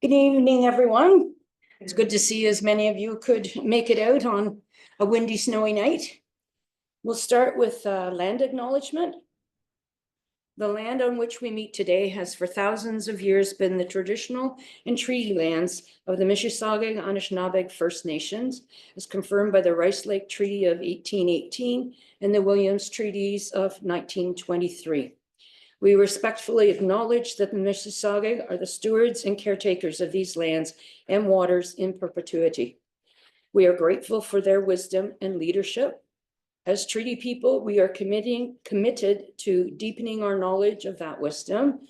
Good evening, everyone. It's good to see as many of you could make it out on a windy, snowy night. We'll start with land acknowledgement. The land on which we meet today has for thousands of years been the traditional and treaty lands of the Mississauga Anishinaabe First Nations, as confirmed by the Rice Lake Treaty of 1818 and the Williams Treaties of 1923. We respectfully acknowledge that the Mississauga are the stewards and caretakers of these lands and waters in perpetuity. We are grateful for their wisdom and leadership. As treaty people, we are committed to deepening our knowledge of that wisdom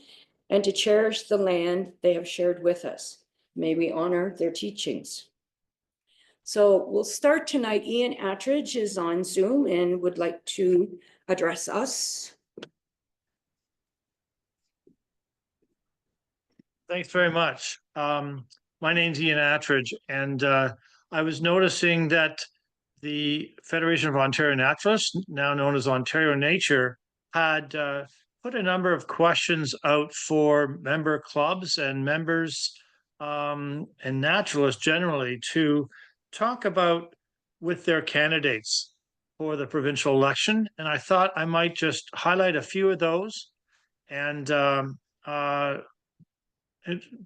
and to cherish the land they have shared with us. May we honor their teachings. So we'll start tonight. Ian Attridge is on Zoom and would like to address us. Thanks very much. My name's Ian Attridge, and I was noticing that the Federation of Ontario Naturalists, now known as Ontario Nature, had put a number of questions out for member clubs and members and naturalists generally to talk about with their candidates for the provincial election. And I thought I might just highlight a few of those and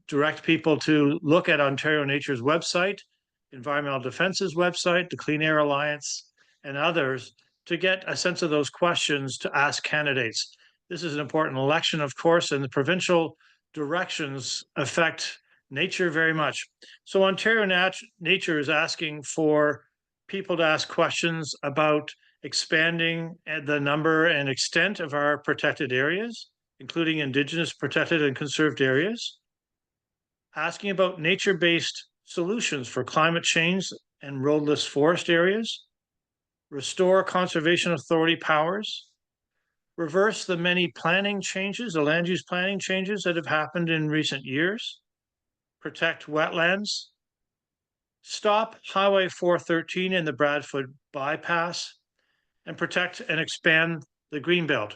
direct people to look at Ontario Nature's website, Environmental Defense's website, the Clean Air Alliance, and others to get a sense of those questions to ask candidates. This is an important election, of course, and the provincial directions affect nature very much. So Ontario Nature is asking for people to ask questions about expanding the number and extent of our protected areas, including Indigenous protected and conserved areas, asking about nature-based solutions for climate change and roadless forest areas, restore Conservation Authority powers, reverse the many planning changes, the land use planning changes that have happened in recent years, protect wetlands, stop Highway 413 in the Bradford bypass, and protect and expand the Greenbelt.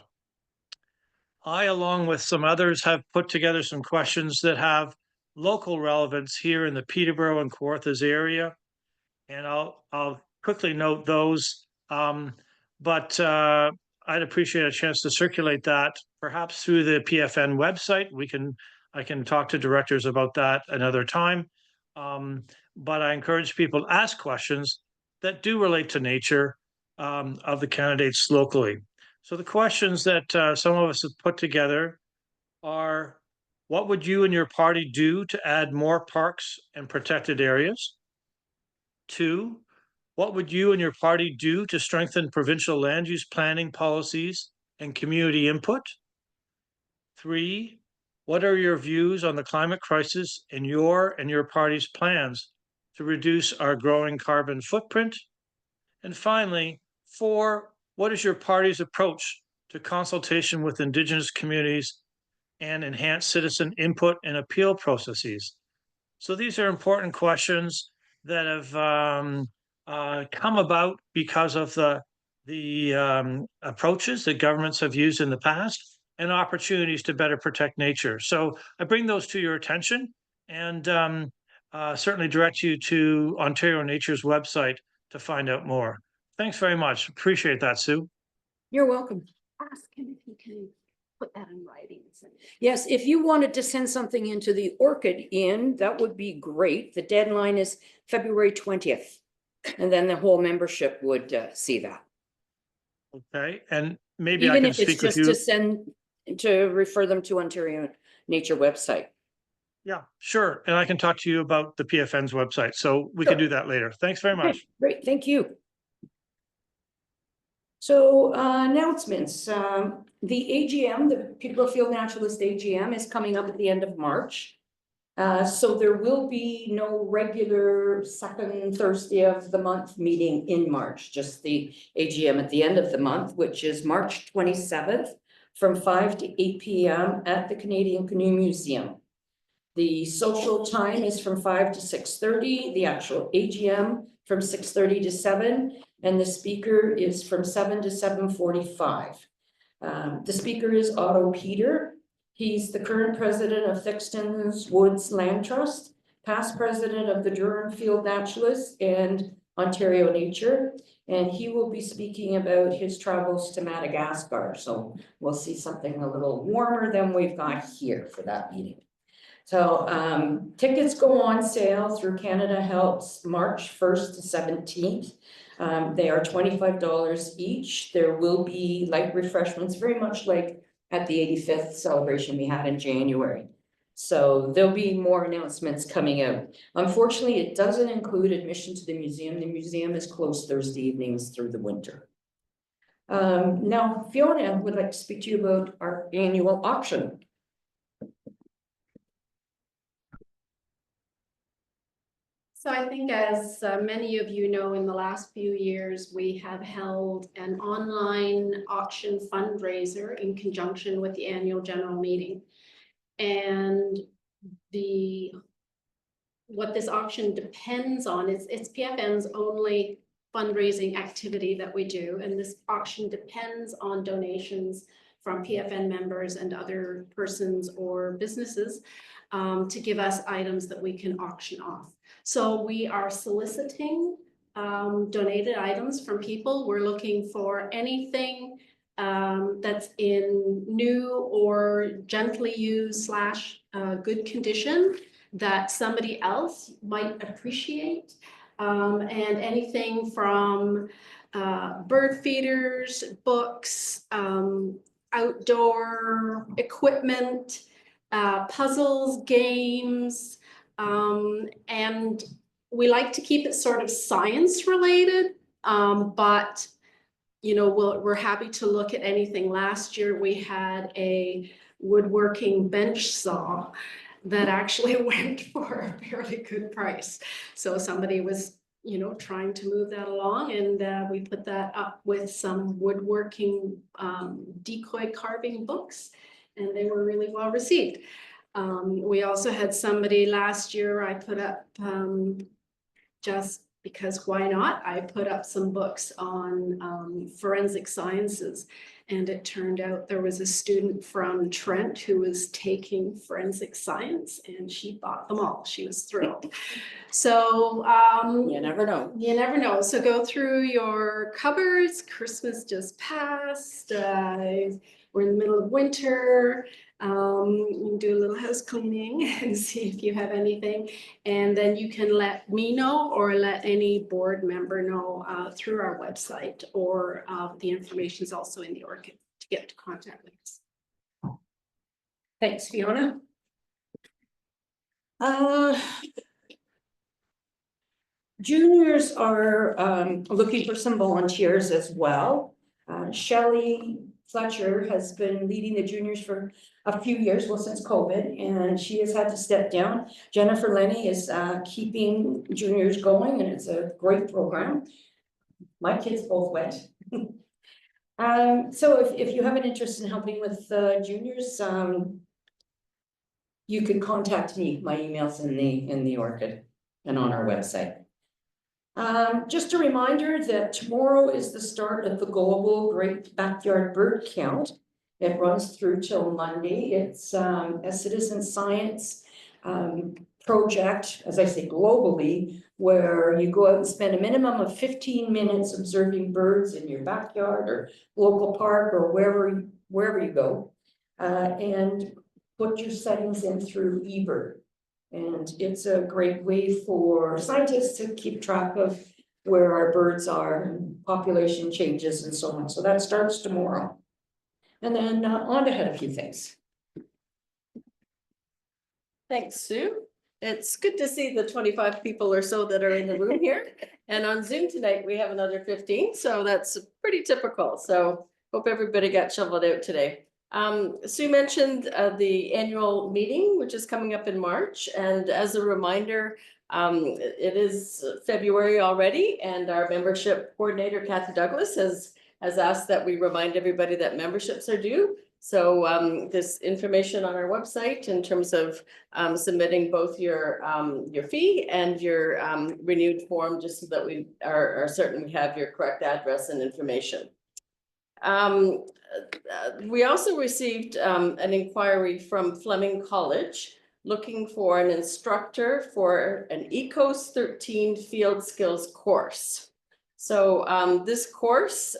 I, along with some others, have put together some questions that have local relevance here in the Peterborough and Kawarthas area, and I'll quickly note those. But I'd appreciate a chance to circulate that, perhaps through the PFN website. I can talk to directors about that another time. But I encourage people to ask questions that do relate to nature of the candidates locally. So the questions that some of us have put together are: what would you and your party do to add more parks and protected areas? 2, what would you and your party do to strengthen provincial land use planning policies and community input? 3, what are your views on the climate crisis and your party's plans to reduce our growing carbon footprint? And finally, 4, what is your party's approach to consultation with Indigenous communities and enhance citizen input and appeal processes? So these are important questions that have come about because of the approaches that governments have used in the past and opportunities to better protect nature. So I bring those to your attention and certainly direct you to Ontario Nature's website to find out more. Thanks very much. Appreciate that, Sue. You're welcome. Ask him if he can put that in writing. Yes, if you wanted to send something into the Orchid Inn, that would be great. The deadline is February 20th. And then the whole membership would see that. Okay, and maybe even I can if it's speak with just you. to send to refer them to Ontario Nature website. Yeah, sure. And I can talk to you about the PFN's website. So we can do that later. Thanks very much. Great, thank you. So announcements. The AGM, the Peterborough Field Naturalist AGM, is coming up at the end of March. So there will be no regular second Thursday of the month meeting in March, just the AGM at the end of the month, which is March 27th from 5 to 8 p.m. at the Canadian Canoe Museum. The social time is from 5 to 6:30, the actual AGM from 6:30 to 7, and the speaker is from 7 to 7:45. The speaker is Otto Peter. He's the current president of Thixton's Woods Land Trust, past president of the Durham Field Naturalists and Ontario Nature. And he will be speaking about his travels to Madagascar. So we'll see something a little warmer than we've got here for that meeting. So tickets go on sale through Canada Helps March 1st to 17th. They are $25 each. There will be light refreshments, very much like at the 85th celebration we had in January. So there'll be more announcements coming out. Unfortunately, it doesn't include admission to the museum. The museum is closed Thursday evenings through the winter. Now, Fiona would like to speak to you about our annual auction. So I think as many of you know, in the last few years, we have held an online auction fundraiser in conjunction with the annual general meeting. And what this auction depends on is it's PFN's only fundraising activity that we do. And this auction depends on donations from PFN members and other persons or businesses to give us items that we can auction off. So we are soliciting donated items from people. We're looking for anything that's in new or gently used / good condition that somebody else might appreciate. And anything from bird feeders, books, outdoor equipment, puzzles, games, and we like to keep it sort of science related, but you know, we're happy to look at anything. Last year we had a woodworking bench saw that actually went for a fairly good price. So somebody was, you know, trying to move that along, and we put that up with some woodworking decoy carving books, and they were really well received. We also had somebody last year, I put up, just because why not? I put up some books on forensic sciences, and it turned out there was a student from Trent who was taking forensic science, and she bought them all. She was thrilled. So You never know. you never know. So go through your cupboards. Christmas just passed. We're in the middle of winter. You can do a little house cleaning and see if you have anything. And then you can let me know or let any board member know through our website, or the information is also in the orchid to get to contact with us. Thanks, Fiona. Juniors are looking for some volunteers as well. Shelley Fletcher has been leading the juniors for a few years, well, since COVID, and she has had to step down. Jennifer Lenny is keeping juniors going, and it's a great program. My kids both went. So if you have an interest in helping with juniors, you can contact me. My email's in the orchid and on our website. Just a reminder that tomorrow is the start of the Global Great Backyard Bird Count. It runs through till Monday. It's a citizen science project, as I say, globally, where you go out and spend a minimum of 15 minutes observing birds in your backyard or local park or wherever you go, and put your settings in through eBird. And it's a great way for scientists to keep track of where our birds are and population changes and so on. So that starts tomorrow. And then on to head a few things. Thanks, Sue. It's good to see the 25 people or so that are in the room here. And on Zoom tonight, we have another 15. So that's pretty typical. So hope everybody got shoveled out today. Sue mentioned the annual meeting, which is coming up in March. And as a reminder, it is February already, and our membership coordinator, Kathy Douglas, has asked that we remind everybody that memberships are due. So this information on our website in terms of submitting both your fee and your renewed form, just so that we are certain we have your correct address and information. We also received an inquiry from Fleming College looking for an instructor for an ECOS 13 field skills course. So this course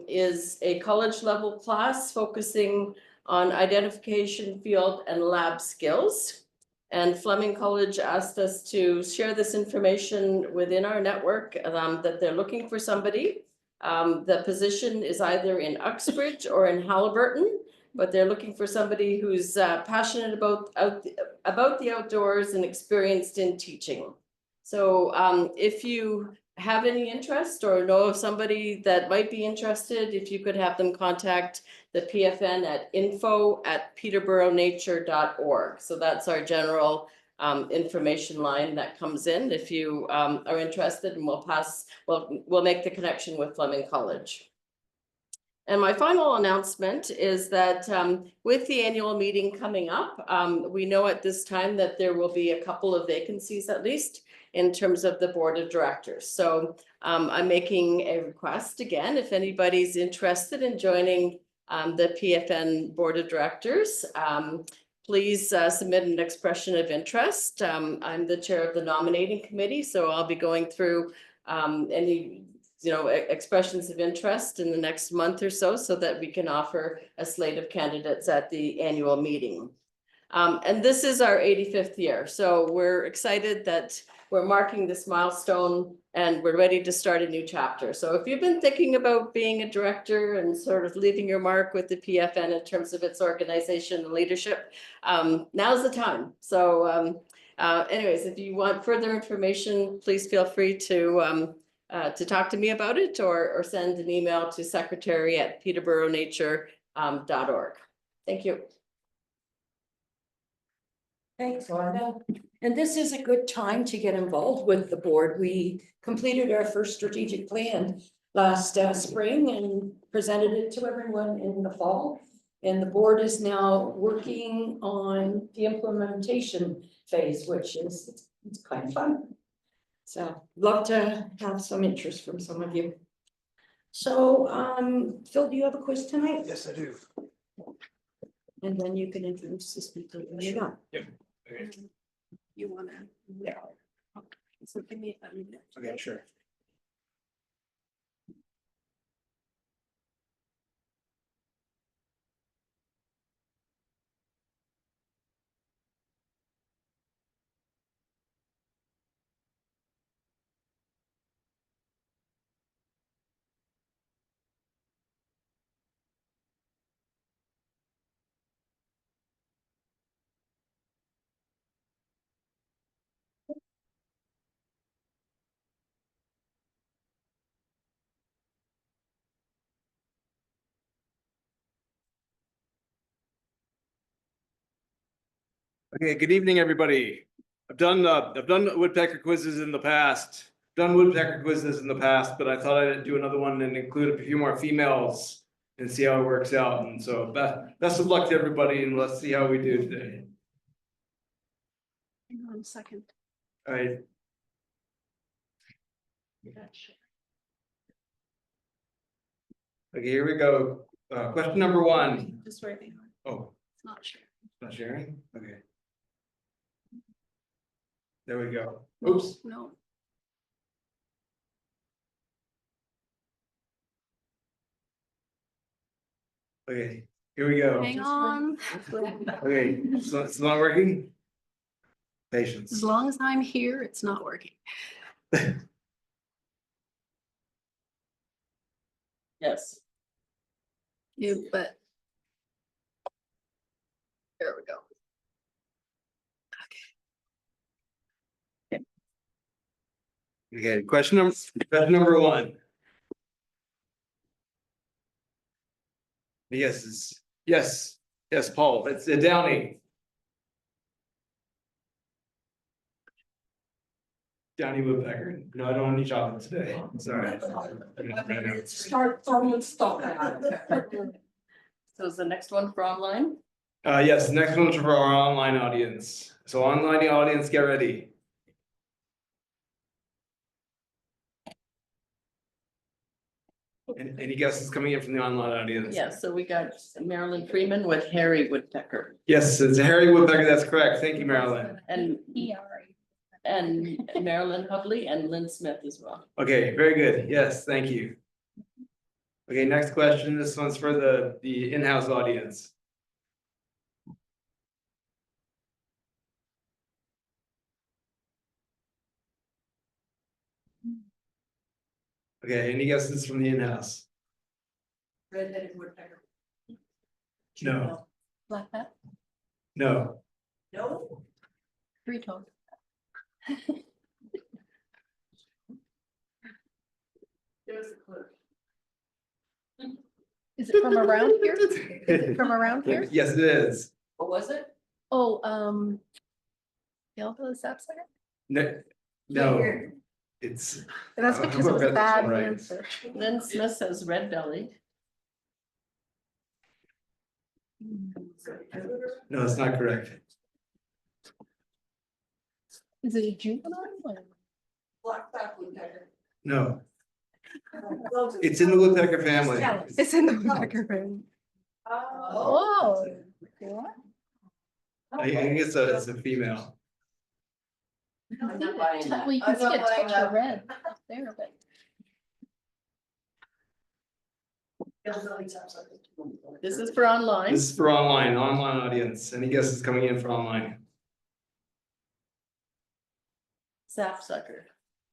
is a college level class focusing on identification, field, and lab skills. And Fleming College asked us to share this information within our network that they're looking for somebody. The position is either in Uxbridge or in Halliburton, but they're looking for somebody who's passionate about the outdoors and experienced in teaching. So if you have any interest or know of somebody that might be interested, if you could have them contact the PFN at info@peterboroughnature.org. So that's our general information line that comes in if you are interested, and we'll make the connection with Fleming College. And my final announcement is that with the annual meeting coming up, we know at this time that there will be a couple of vacancies at least in terms of the board of directors. So I'm making a request again, if anybody's interested in joining the PFN board of directors, please submit an expression of interest. I'm the chair of the nominating committee, so I'll be going through any expressions of interest in the next month or so that we can offer a slate of candidates at the annual meeting. And this is our 85th year, so we're excited that we're marking this milestone and we're ready to start a new chapter. So if you've been thinking about being a director and sort of leaving your mark with the PFN in terms of its organization and leadership, now's the time. So anyways, if you want further information, please feel free to talk to me about it or send an email to secretary@peterboroughnature.org. Thank you. Thanks, Wanda. And this is a good time to get involved with the board. We completed our first strategic plan last spring and presented it to everyone in the fall. And the board is now working on the implementation phase, which is it's kind of fun. So love to have some interest from some of you. So Phil, do you have a quiz tonight? Yes, I do. And then you can introduce the speaker when you're done. Yep. Okay. You wanna? Yeah. So give me a minute. Okay, sure. Okay, good evening, everybody. I've done woodpecker quizzes in the past. But I thought I'd do another one and include a few more females and see how it works out. And so best of luck to everybody, and let's see how we do today. Hang on a second. All right. Okay, here we go. Question number one. Just right behind. Oh, It's not sure. not sharing? Okay. There we go. No, Oops. No. Okay, here we go. Hang on. Okay, so it's not working? Patience. As long as I'm here, it's not working. Yes. You, but. There we go. Okay, question number one. Yes, Paul, it's a Downy. Downy woodpecker. No, I don't want any chocolate today. Sorry. Start throwing stuff at So is the next one for online? Yes, the next one's for our online audience. So online audience, get ready. And any guesses coming in from the online audience? Yeah, so we got Marilyn Freeman with Harry Woodpecker Yes, it's Harry Woodpecker, that's correct. Thank you, Marilyn. and Marilyn Hubley and Lynn Smith as well. Okay, very good. Yes, thank you. Okay, next question. This one's for the in-house audience. Okay, any guesses from the in-house? Red-headed woodpecker. No, Black bat, no. No. three-toed. Give us a clue. Is it from around here? Is it from around here? Yes, it is. What was it? Oh, Yellow sapsucker? No, no, it's. That's Uh, because it was a that's bad right. answer. Lynn Smith says red belly. No, it's not correct. Is it a juvenile? or- Black-back woodpecker. No, it's in the woodpecker family. It's in the woodpecker family. Oh. What? I think it's a female. I'm not buying that. Well, you can see a touch of red there, but. This is for online. This is for online audience. Any guesses coming in for online? Sapsucker,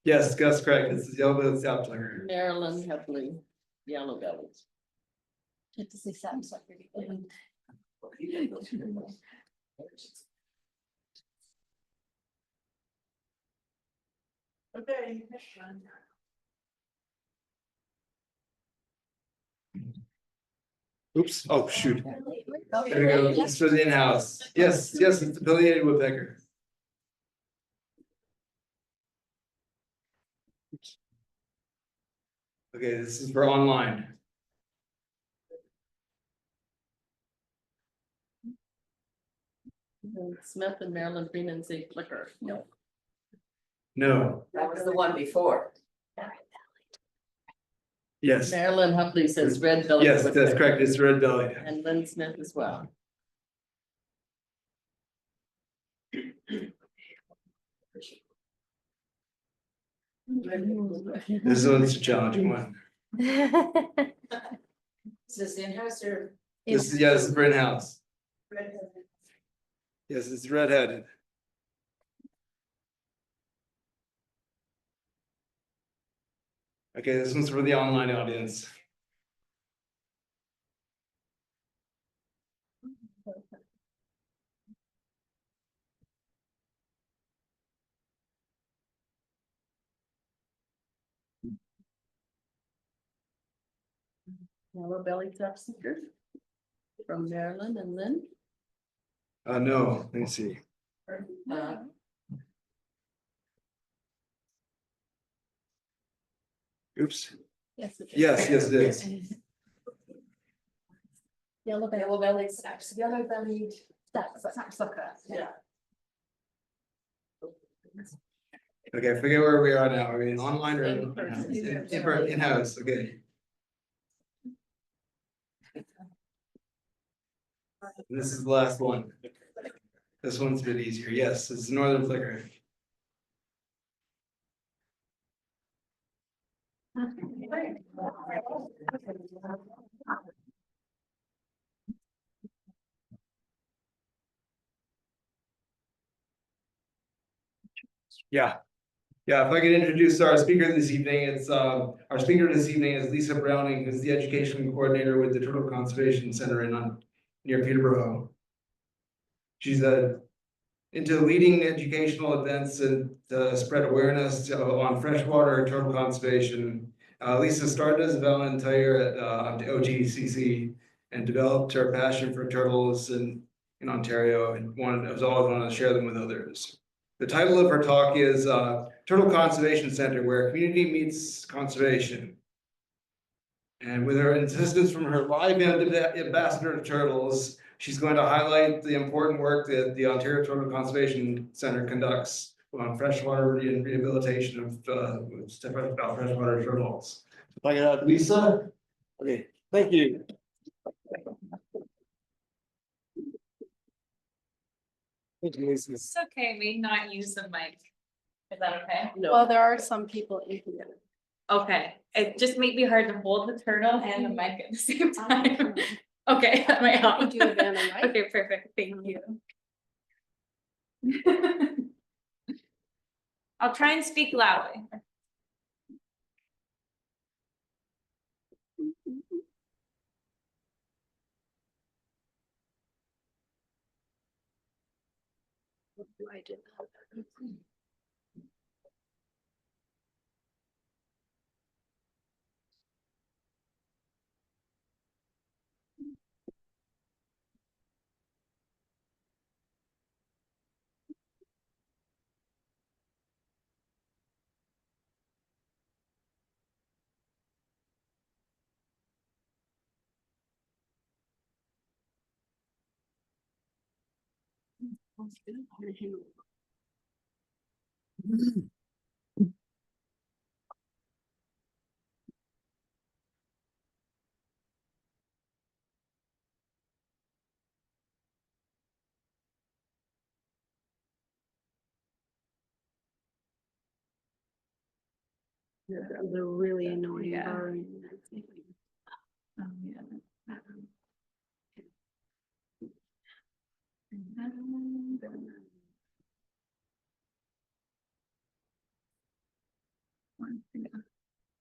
Yes, that's correct. This is yellow-billed sapsucker. Marilyn Hubley, yellow bellies. Get to see sapsucker. Okay. Oops, oh, shoot. Oh, There we go. This was in-house. Yes, yes, it's the pileated woodpecker. Okay, this is for online. And Smith and Marilyn Freeman say flicker. No. No, That was the one before. yes, Marilyn Hubley says red belly. yes, that's woodpecker. correct. It's red bellied. And Lynn Smith as well. This one's a challenging one. Is this in-house or? This is, yeah, this is for in-house. Yes, it's redheaded. Okay, this one's for the online audience. Yellow bellied sapsucker from Marilyn and Lynn. No, let me see. Uh, Oops. Yes, it is. Yes, yes, it is. Yellow belly. Yellow bellied saps, yellow bellied. Sapsucker. Yeah. Okay, I forget where we are now. Are we in online or In person. in-house? Okay. And this is the last one. This one's a bit easier. Yes, it's northern flicker. Yeah. Yeah, if I could introduce our speaker this evening, it's our speaker this evening is Lisa Browning, who's the education coordinator with the Turtle Conservation Center near Peterborough. She's into leading educational events and spread awareness on freshwater turtle conservation. Lisa started as a volunteer at OTCC and developed her passion for turtles in Ontario and was always wanted to share them with others. The title of her talk is Turtle Conservation Center, where community meets conservation. And with her insistence from her live ambassador to turtles, she's going to highlight the important work that the Ontario Turtle Conservation Center conducts on freshwater and rehabilitation of freshwater turtles. If I can have Lisa. Okay, thank you. Thank you, Lisa. It's okay, we not use the mic. Is that okay? Well, there are some people in here. Okay, it just made me hard to hold the turtle and the mic at the same time. Okay, that might help. You do it, Anna, right? Okay, perfect, thank you. I'll try and speak loudly. I did not. They're really annoying. Yeah. Burring. Oh, yeah.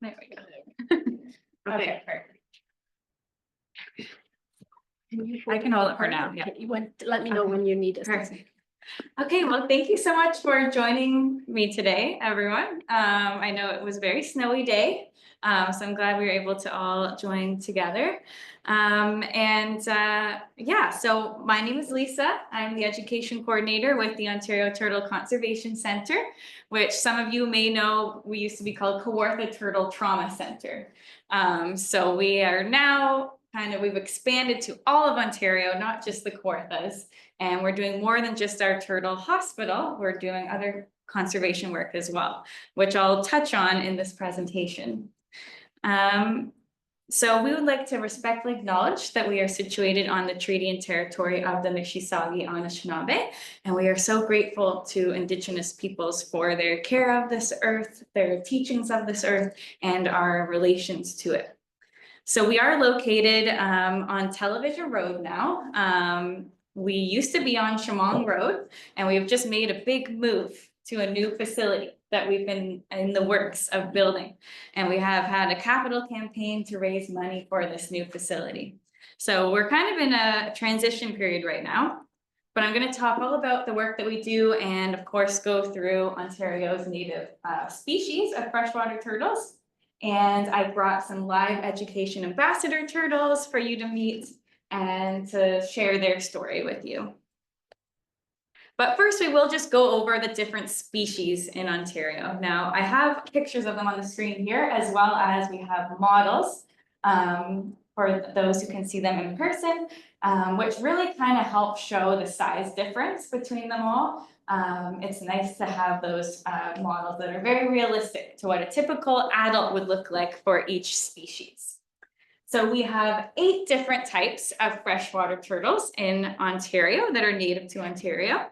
There we go. Okay, perfect. I can hold it for now, yeah. You went, let me know Okay. when you need it. Perfect. Okay, well, thank you so much for joining me today, everyone. I know it was a very snowy day, so I'm glad we were able to all join together. Yeah, so my name is Lisa. I'm the education coordinator with the Ontario Turtle Conservation Centre, which some of you may know we used to be called Kawartha Turtle Trauma Centre. So we are now we've expanded to all of Ontario, not just the Kawarthas. And we're doing more than just our turtle hospital. We're doing other conservation work as well, which I'll touch on in this presentation. So we would like to respectfully acknowledge that we are situated on the treaty and territory of the Mississauga Anishinaabe, and we are so grateful to Indigenous peoples for their care of this earth, their teachings of this earth, and our relations to it. So we are located on Television Road now. We used to be on Chemong Road, and we've just made a big move to a new facility that we've been in the works of building. And we have had a capital campaign to raise money for this new facility. So we're kind of in a transition period right now, but I'm going to talk all about the work that we do and of course go through Ontario's native species of freshwater turtles. And I brought some live education ambassador turtles for you to meet and to share their story with you. But first, we will just go over the different species in Ontario. Now, I have pictures of them on the screen here, as well as we have models for those who can see them in person, which really kind of help show the size difference between them all. It's nice to have those models that are very realistic to what a typical adult would look like for each species. So we have 8 different types of freshwater turtles in Ontario that are native to Ontario.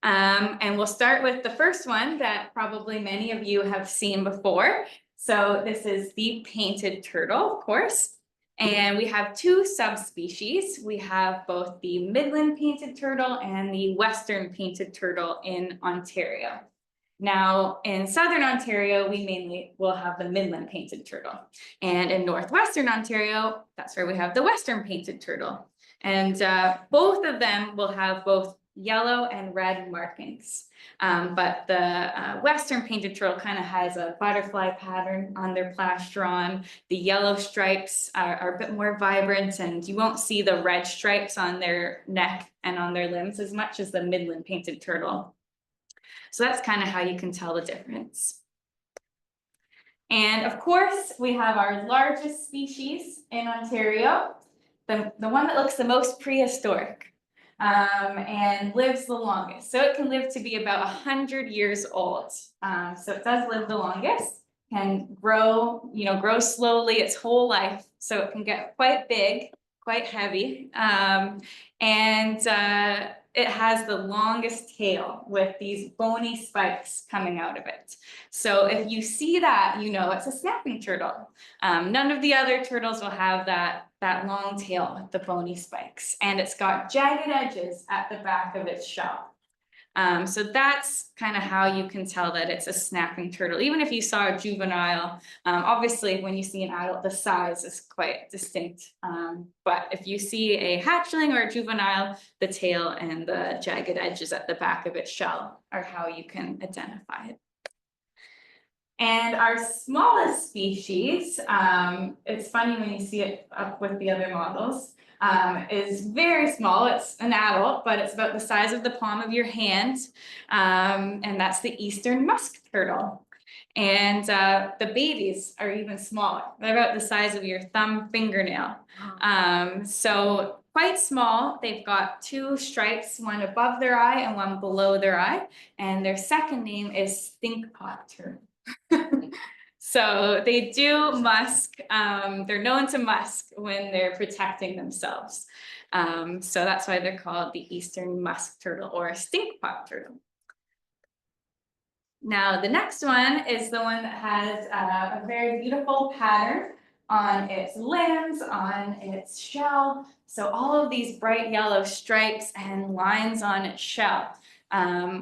And we'll start with the first one that probably many of you have seen before. So this is the painted turtle, of course. And we have 2 subspecies. We have both the Midland painted turtle and the Western painted turtle in Ontario. Now, in Southern Ontario, we mainly will have the Midland painted turtle. And in Northwestern Ontario, that's where we have the Western painted turtle. And both of them will have both yellow and red markings. But the Western painted turtle kind of has a butterfly pattern on their plastron. The yellow stripes are a bit more vibrant, and you won't see the red stripes on their neck and on their limbs as much as the Midland painted turtle. So that's kind of how you can tell the difference. And of course, we have our largest species in Ontario, the one that looks the most prehistoric. And lives the longest. So it can live to be about 100 years old. So it does live the longest. can grow, grow slowly its whole life. So it can get quite big, quite heavy. And it has the longest tail with these bony spikes coming out of it. So if you see that, it's a snapping turtle. None of the other turtles will have that long tail with the bony spikes. And it's got jagged edges at the back of its shell. So that's kind of how you can tell that it's a snapping turtle. Even if you saw a juvenile, obviously when you see an adult, the size is quite distinct. But if you see a hatchling or a juvenile, the tail and the jagged edges at the back of its shell are how you can identify it. And our smallest species, it's funny when you see it up with the other models, is very small. It's an adult, but it's about the size of the palm of your hand. And that's the eastern musk turtle. And the babies are even smaller. They're about the size of your thumb fingernail. So quite small. They've got 2 stripes, one above their eye and one below their eye. And their second name is stinkpot turtle. So they do musk, they're known to musk when they're protecting themselves. So that's why they're called the eastern musk turtle or stinkpot turtle. Now, the next one is the one that has a very beautiful pattern on its limbs, on its shell. So all of these bright yellow stripes and lines on its shell,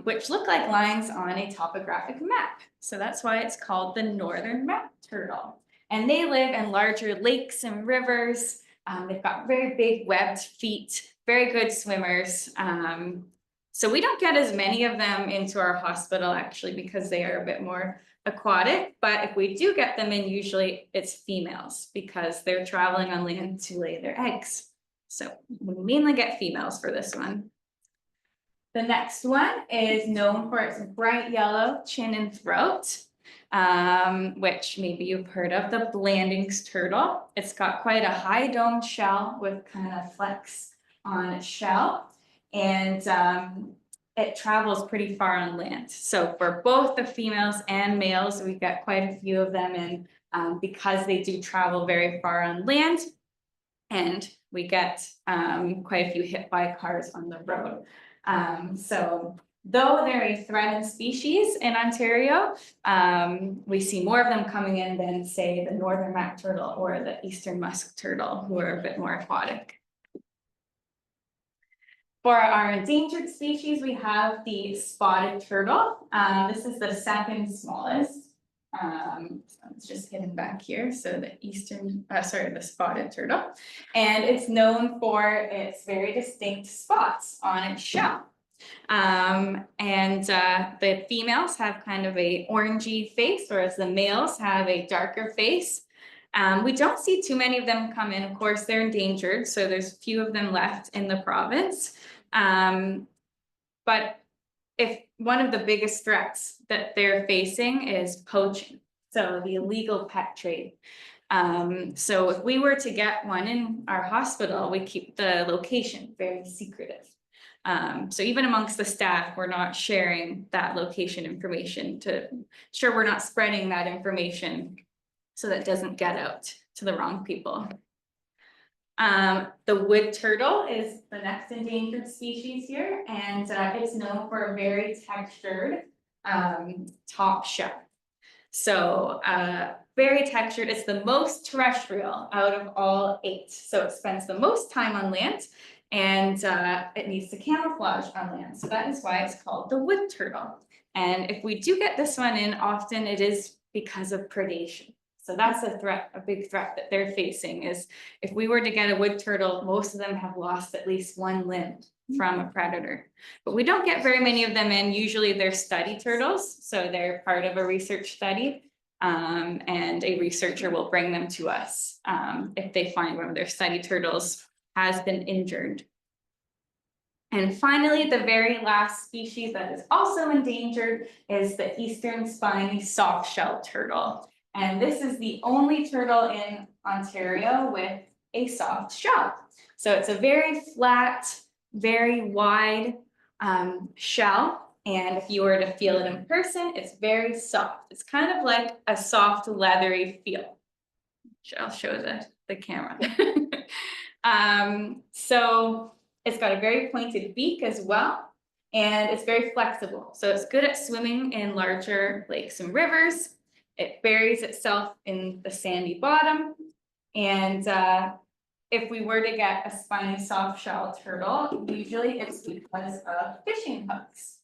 which look like lines on a topographic map. So that's why it's called the northern map turtle. And they live in larger lakes and rivers. They've got very big webbed feet, very good swimmers. So we don't get as many of them into our hospital actually because they are a bit more aquatic. But if we do get them in, usually it's females because they're traveling on land to lay their eggs. So we mainly get females for this one. The next one is known for its bright yellow chin and throat, which maybe you've heard of, the Blandings turtle. It's got quite a high domed shell with kind of flecks on its shell, and it travels pretty far on land. So for both the females and males, we get quite a few of them in because they do travel very far on land, and we get quite a few hit by cars on the road. So though they're a threatened species in Ontario, we see more of them coming in than, say, the northern map turtle or the eastern musk turtle, who are a bit more aquatic. For our endangered species, we have the spotted turtle. This is the second smallest. So it's just hidden back here. So the spotted turtle. And it's known for its very distinct spots on its shell. The females have kind of a orangey face, whereas the males have a darker face. We don't see too many of them come in. Of course, they're endangered, so there's few of them left in the province. But if one of the biggest threats that they're facing is poaching, so the illegal pet trade. So if we were to get one in our hospital, we keep the location very secretive. So even amongst the staff, we're not sharing that location information to ensure we're not spreading that information so that it doesn't get out to the wrong people. The wood turtle is the next endangered species here, and it's known for a very textured top shell. So very textured. It's the most terrestrial out of all 8. So it spends the most time on land, and it needs to camouflage on land. So that is why it's called the wood turtle. And if we do get this one in, often it is because of predation. So that's a threat, a big threat that they're facing is if we were to get a wood turtle, most of them have lost at least one limb from a predator. But we don't get very many of them in. Usually they're study turtles. So they're part of a research study. And a researcher will bring them to us if they find one of their study turtles has been injured. And finally, the very last species that is also endangered is the eastern spiny soft-shelled turtle. And this is the only turtle in Ontario with a soft shell. So it's a very flat, very wide shell, And if you were to feel it in person, it's very soft. It's kind of like a soft leathery feel. I'll show the camera. So it's got a very pointed beak as well, and it's very flexible. So it's good at swimming in larger lakes and rivers. It buries itself in the sandy bottom. And if we were to get a spiny soft shell turtle, usually it's because of fishing hooks.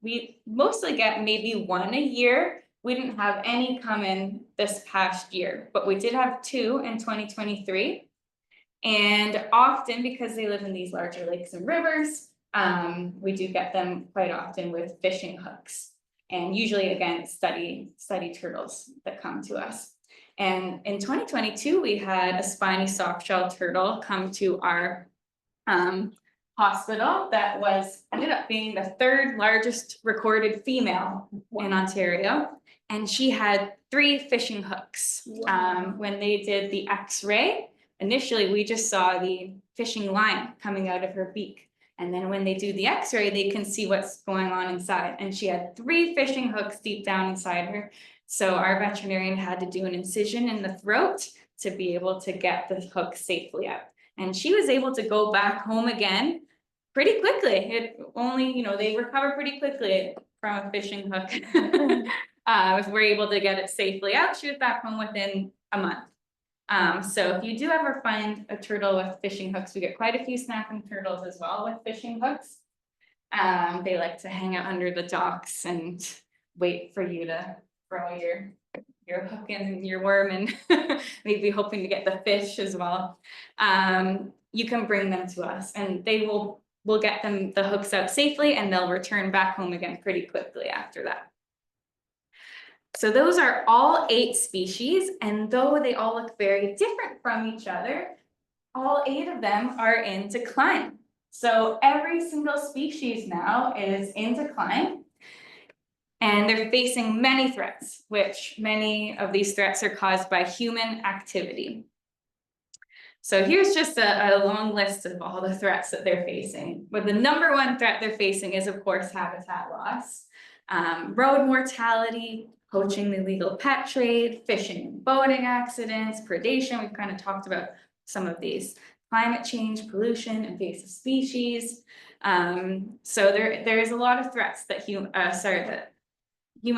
We mostly get maybe one a year. We didn't have any come in this past year, but we did have 2 in 2023. And often, because they live in these larger lakes and rivers, we do get them quite often with fishing hooks. And usually, again, study turtles that come to us. And in 2022, we had a spiny softshell turtle come to our hospital that ended up being the 3rd largest recorded female in Ontario. And she had 3 fishing hooks. When they did the X-ray, initially we just saw the fishing line coming out of her beak. And then when they do the X-ray, they can see what's going on inside. And she had 3 fishing hooks deep down inside her. So our veterinarian had to do an incision in the throat to be able to get the hook safely out. And she was able to go back home again pretty quickly. It only, they recover pretty quickly from a fishing hook. If we're able to get it safely out, she was back home within a month. So if you do ever find a turtle with fishing hooks, we get quite a few snapping turtles as well with fishing hooks. They like to hang out under the docks and wait for you to throw your hook in your worm and maybe hoping to get the fish as well. You can bring them to us and we'll get them the hooks out safely and they'll return back home again pretty quickly after that. So those are all 8 species, and though they all look very different from each other, all 8 of them are in decline. So every single species now is in decline, and they're facing many threats, which many of these threats are caused by human activity. So here's just a long list of all the threats that they're facing. But the number 1 threat they're facing is, of course, habitat loss, road mortality, poaching, the illegal pet trade, fishing and boating accidents, predation. We've kind of talked about some of these. Climate change, pollution, invasive species. So there is a lot of threats that human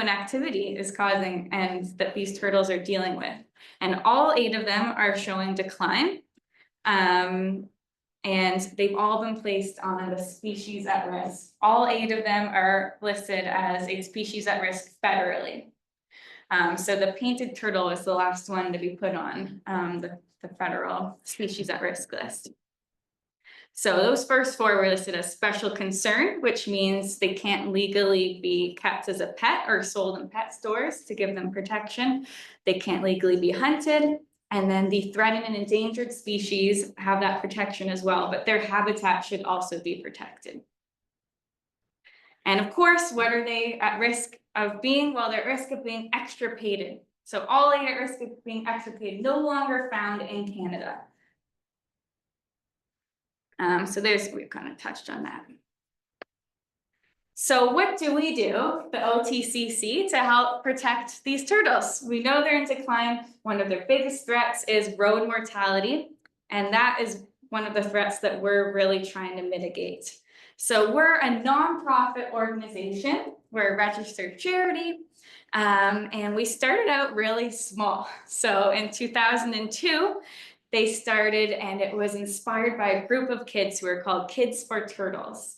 activity is causing and that these turtles are dealing with. And all 8 of them are showing decline. And they've all been placed on the species at risk. All 8 of them are listed as a species at risk federally. So the painted turtle is the last one to be put on the federal species at risk list. So those first 4 were listed as special concern, which means they can't legally be kept as a pet or sold in pet stores to give them protection. They can't legally be hunted. And then the threatened and endangered species have that protection as well, but their habitat should also be protected. And of course, what are they at risk of being? Well, they're at risk of being extirpated. So all 8 at risk of being extirpated, no longer found in Canada. So we've kind of touched on that. So what do we do, the OTCC, to help protect these turtles? We know they're in decline. One of their biggest threats is road mortality. And that is one of the threats that we're really trying to mitigate. So we're a nonprofit organization. We're a registered charity. And we started out really small. So in 2002, they started, and it was inspired by a group of kids who were called Kids for Turtles.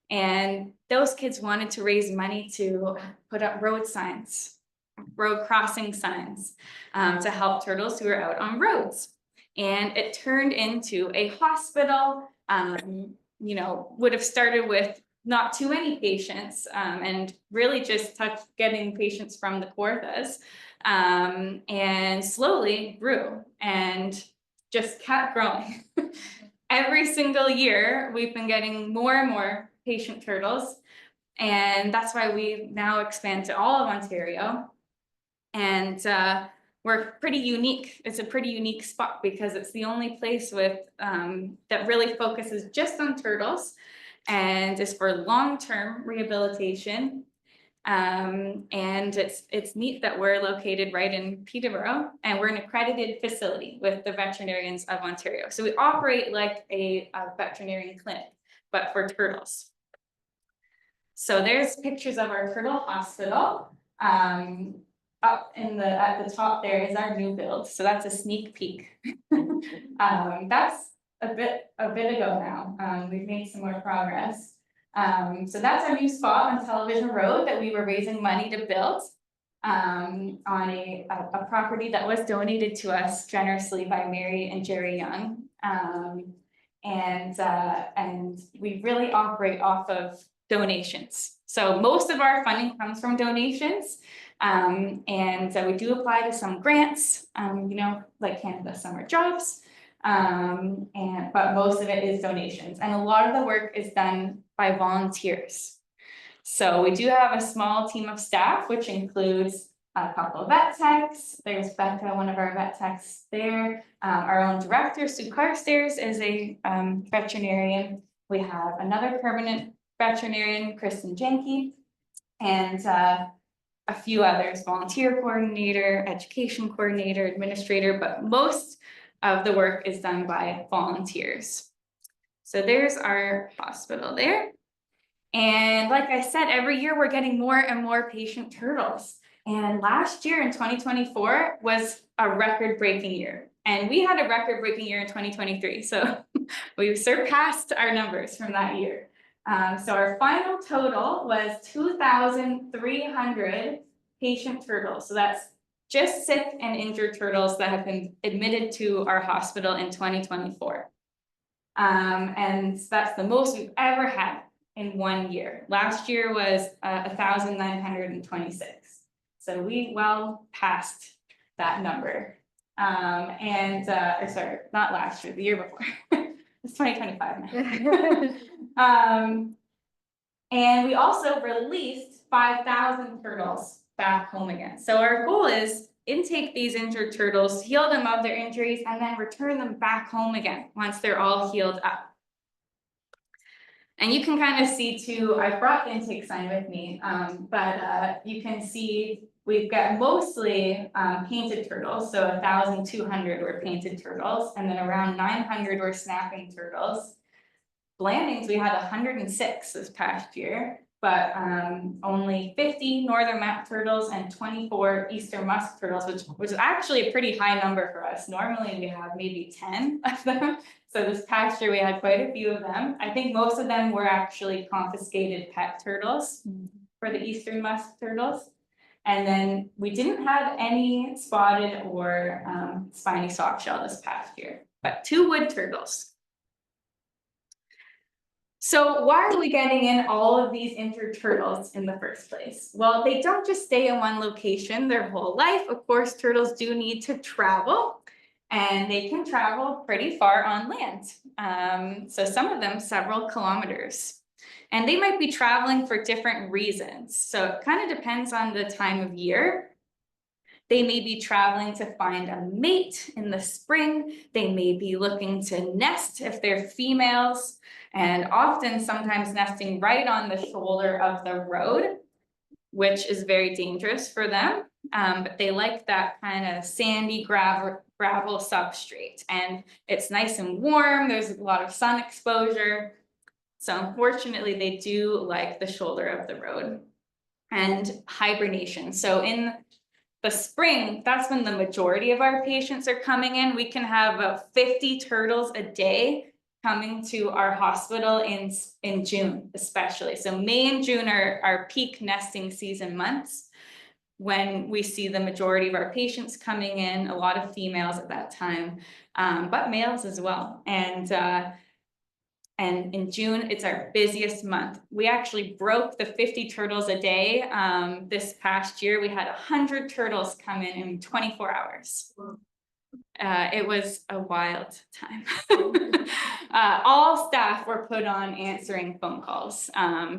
And those kids wanted to raise money to put up road signs, road crossing signs, to help turtles who are out on roads. And it turned into a hospital, would have started with not too many patients, and really just getting patients from the Kawarthas, and slowly grew and just kept growing. Every single year, we've been getting more and more patient turtles, and that's why we now expand to all of Ontario. And we're pretty unique. It's a pretty unique spot because it's the only place with that really focuses just on turtles. and is for long-term rehabilitation. And it's neat that we're located right in Peterborough, and we're an accredited facility with the Veterinarians of Ontario. So we operate like a veterinarian clinic, but for turtles. So there's pictures of our turtle hospital. Up at the top there is our new build, so that's a sneak peek. That's a bit ago now. We've made some more progress. So that's our new spot on Television Road that we were raising money to build on a property that was donated to us generously by Mary and Jerry Young. And we really operate off of donations. So most of our funding comes from donations. We do apply to some grants, like Canada Summer Jobs. But most of it is donations, and a lot of the work is done by volunteers. So we do have a small team of staff, which includes a couple of vet techs. There's Becca, one of our vet techs there. Our own director, Sue Carstairs, is a veterinarian. We have another permanent veterinarian, Kristen Jenke, and a few others, volunteer coordinator, education coordinator, administrator, but most of the work is done by volunteers. So there's our hospital there. And like I said, every year we're getting more and more patient turtles. And last year in 2024 was a record-breaking year. And we had a record-breaking year in 2023. So we surpassed our numbers from that year. So our final total was 2,300 patient turtles. So that's just sick and injured turtles that have been admitted to our hospital in 2024. And that's the most we've ever had in 1 year. Last year was 1,926. So we well passed that number. Sorry, not last year, the year before. It's 2025 now. And we also released 5,000 turtles back home again. So our goal is intake these injured turtles, heal them of their injuries, and then return them back home again once they're all healed up. And you can kind of see too, I brought the intake sign with me, but you can see we've got mostly painted turtles. So 1,200 were painted turtles, and then around 900 were snapping turtles. Blandings, we had 106 this past year, but only 50 northern map turtles and 24 eastern musk turtles, which is actually a pretty high number for us. Normally we have maybe 10 of them. So this past year we had quite a few of them. I think most of them were actually confiscated pet turtles for the eastern musk turtles. And then we didn't have any spotted or spiny softshell this past year, but 2 wood turtles. So why are we getting in all of these injured turtles in the first place? Well, they don't just stay in one location their whole life. Of course, turtles do need to travel, and they can travel pretty far on land. So some of them several kilometers. And they might be traveling for different reasons. So it kind of depends on the time of year. They may be traveling to find a mate in the spring. They may be looking to nest if they're females, and often sometimes nesting right on the shoulder of the road, which is very dangerous for them. But they like that kind of sandy gravel substrate, and it's nice and warm. There's a lot of sun exposure. So unfortunately, they do like the shoulder of the road. And hibernation. So in the spring, that's when the majority of our patients are coming in. We can have about 50 turtles a day coming to our hospital in June, especially. So May and June are our peak nesting season months, when we see the majority of our patients coming in, a lot of females at that time, but males as well. And in June, it's our busiest month. We actually broke the 50 turtles a day. This past year, we had 100 turtles come in 24 hours. It was a wild time. All staff were put on answering phone calls.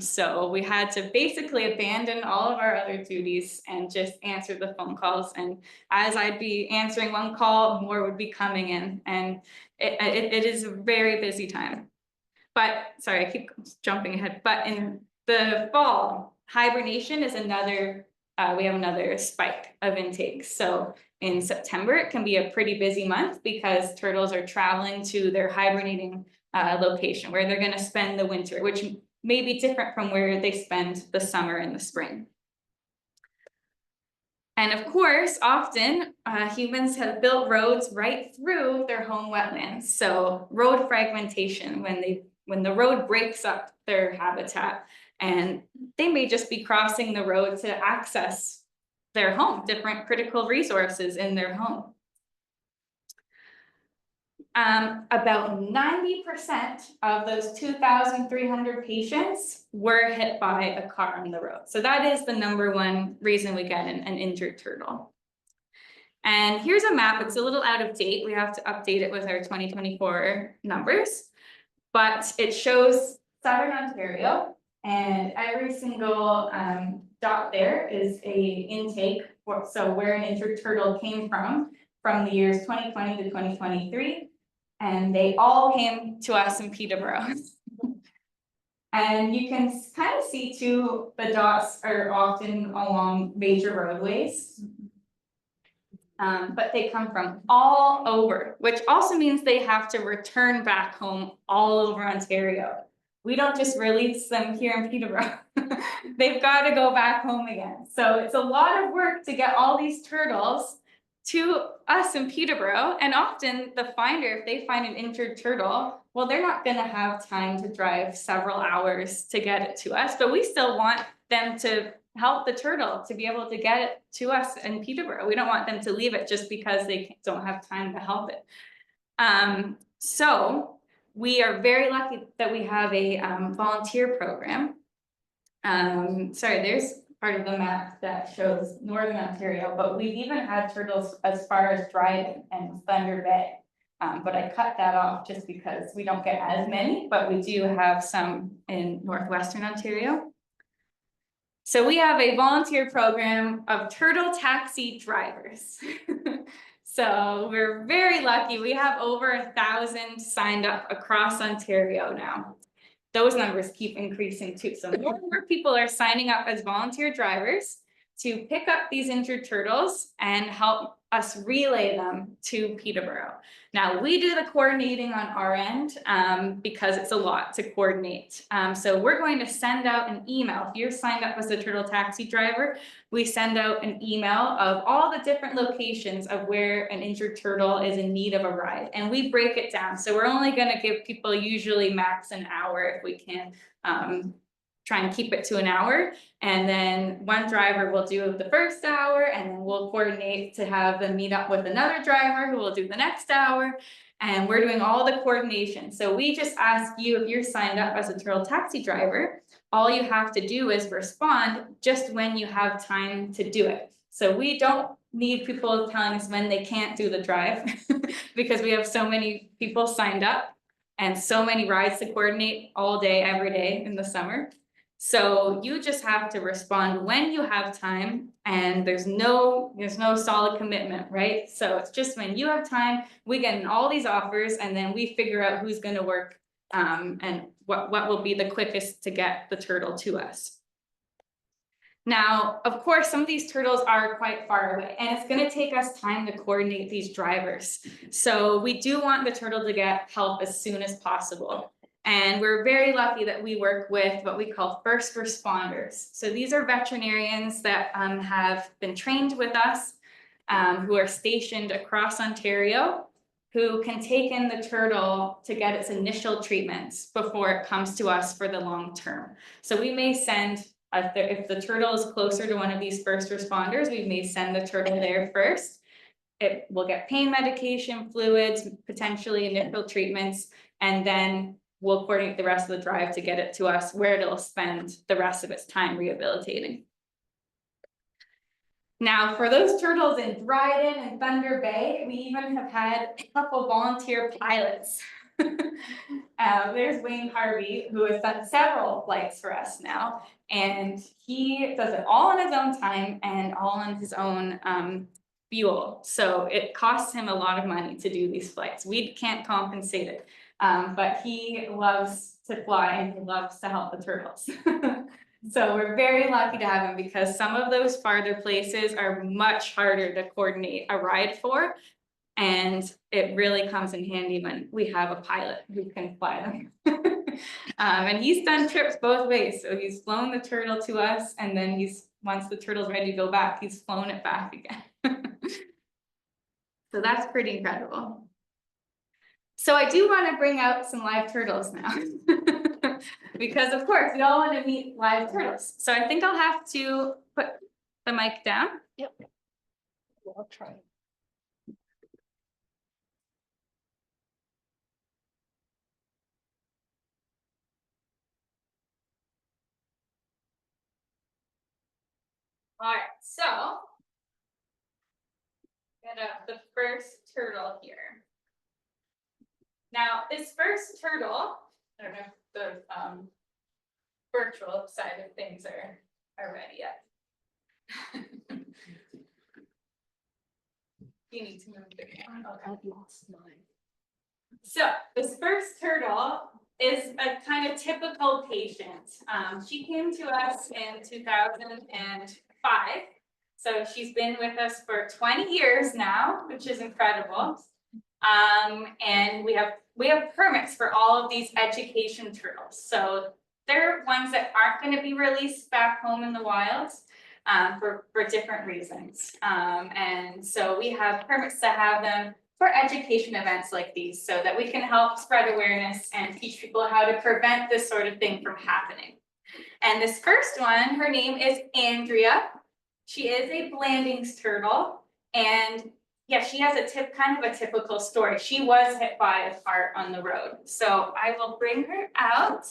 So we had to basically abandon all of our other duties and just answer the phone calls. And as I'd be answering one call, more would be coming in. And it is a very busy time. But, sorry, I keep jumping ahead, but in the fall, hibernation is another, we have another spike of intakes. So in September, it can be a pretty busy month because turtles are traveling to their hibernating location where they're gonna spend the winter, which may be different from where they spend the summer and the spring. And of course, often humans have built roads right through their home wetlands. So road fragmentation, when the road breaks up their habitat, and they may just be crossing the road to access their home, different critical resources in their home. About 90% of those 2,300 patients were hit by a car on the road. So that is the #1 reason we get an injured turtle. And here's a map. It's a little out of date. We have to update it with our 2024 numbers, but it shows Southern Ontario, and every single dot there is a intake, so where an injured turtle came from the years 2020 to 2023. And they all came to us in Peterborough. And you can kind of see too, the dots are often along major roadways. But they come from all over, which also means they have to return back home all over Ontario. We don't just release them here in Peterborough. They've got to go back home again. So it's a lot of work to get all these turtles to us in Peterborough, and often the finder, if they find an injured turtle, well, they're not gonna have time to drive several hours to get it to us, but we still want them to help the turtle to be able to get it to us in Peterborough. We don't want them to leave it just because they don't have time to help it. So we are very lucky that we have a volunteer program. Sorry, there's part of the map that shows Northern Ontario, but we've even had turtles as far as Dryden and Thunder Bay. But I cut that off just because we don't get as many, but we do have some in Northwestern Ontario. So we have a volunteer program of turtle taxi drivers. So we're very lucky. We have over 1,000 signed up across Ontario now. Those numbers keep increasing too. So more and more people are signing up as volunteer drivers to pick up these injured turtles and help us relay them to Peterborough. Now, we do the coordinating on our end because it's a lot to coordinate. So we're going to send out an email. If you're signed up as a turtle taxi driver, we send out an email of all the different locations of where an injured turtle is in need of a ride. And we break it down. So we're only going to give people usually max an hour if we can. Try and keep it to an hour, and then one driver will do the first hour, and then we'll coordinate to have them meet up with another driver who will do the next hour, and we're doing all the coordination. So we just ask you, if you're signed up as a turtle taxi driver, all you have to do is respond just when you have time to do it. So we don't need people telling us when they can't do the drive because we have so many people signed up and so many rides to coordinate all day, every day in the summer. So you just have to respond when you have time, and there's no solid commitment, right? So it's just when you have time, we get in all these offers, and then we figure out who's going to work and what will be the quickest to get the turtle to us. Now, of course, some of these turtles are quite far away, and it's going to take us time to coordinate these drivers. So we do want the turtle to get help as soon as possible. And we're very lucky that we work with what we call first responders. So these are veterinarians that have been trained with us, who are stationed across Ontario, who can take in the turtle to get its initial treatments before it comes to us for the long term. So we may send, if the turtle is closer to one of these first responders, we may send the turtle there first. It will get pain medication, fluids, potentially initial treatments, and then we'll coordinate the rest of the drive to get it to us where it'll spend the rest of its time rehabilitating. Now, for those turtles in Dryden and Thunder Bay, we even have had a couple volunteer pilots. There's Wayne Harvey, who has done several flights for us now, and he does it all on his own time and all on his own fuel. So it costs him a lot of money to do these flights. We can't compensate it. But he loves to fly and he loves to help the turtles. So we're very lucky to have him because some of those farther places are much harder to coordinate a ride for. And it really comes in handy when we have a pilot who can fly them. And he's done trips both ways. So he's flown the turtle to us and then once the turtle's ready to go back, he's flown it back again. So that's pretty incredible. So I do want to bring out some live turtles now. Because of course, we all want to meet live turtles. So I think I'll have to put the mic down. Yep. I'll try. All right, so get up the first turtle here. Now, this first turtle, I don't know if the virtual side of things are ready yet. You need to move the camera. I've lost mine. So this first turtle is a kind of typical patient. She came to us in 2005. So she's been with us for 20 years now, which is incredible. And we have permits for all of these education turtles. So they're ones that aren't going to be released back home in the wilds for different reasons. And so we have permits to have them for education events like these so that we can help spread awareness and teach people how to prevent this sort of thing from happening. And this first one, her name is Andrea. She is a Blandings turtle, and yeah, she has kind of a typical story. She was hit by a car on the road. So I will bring her out.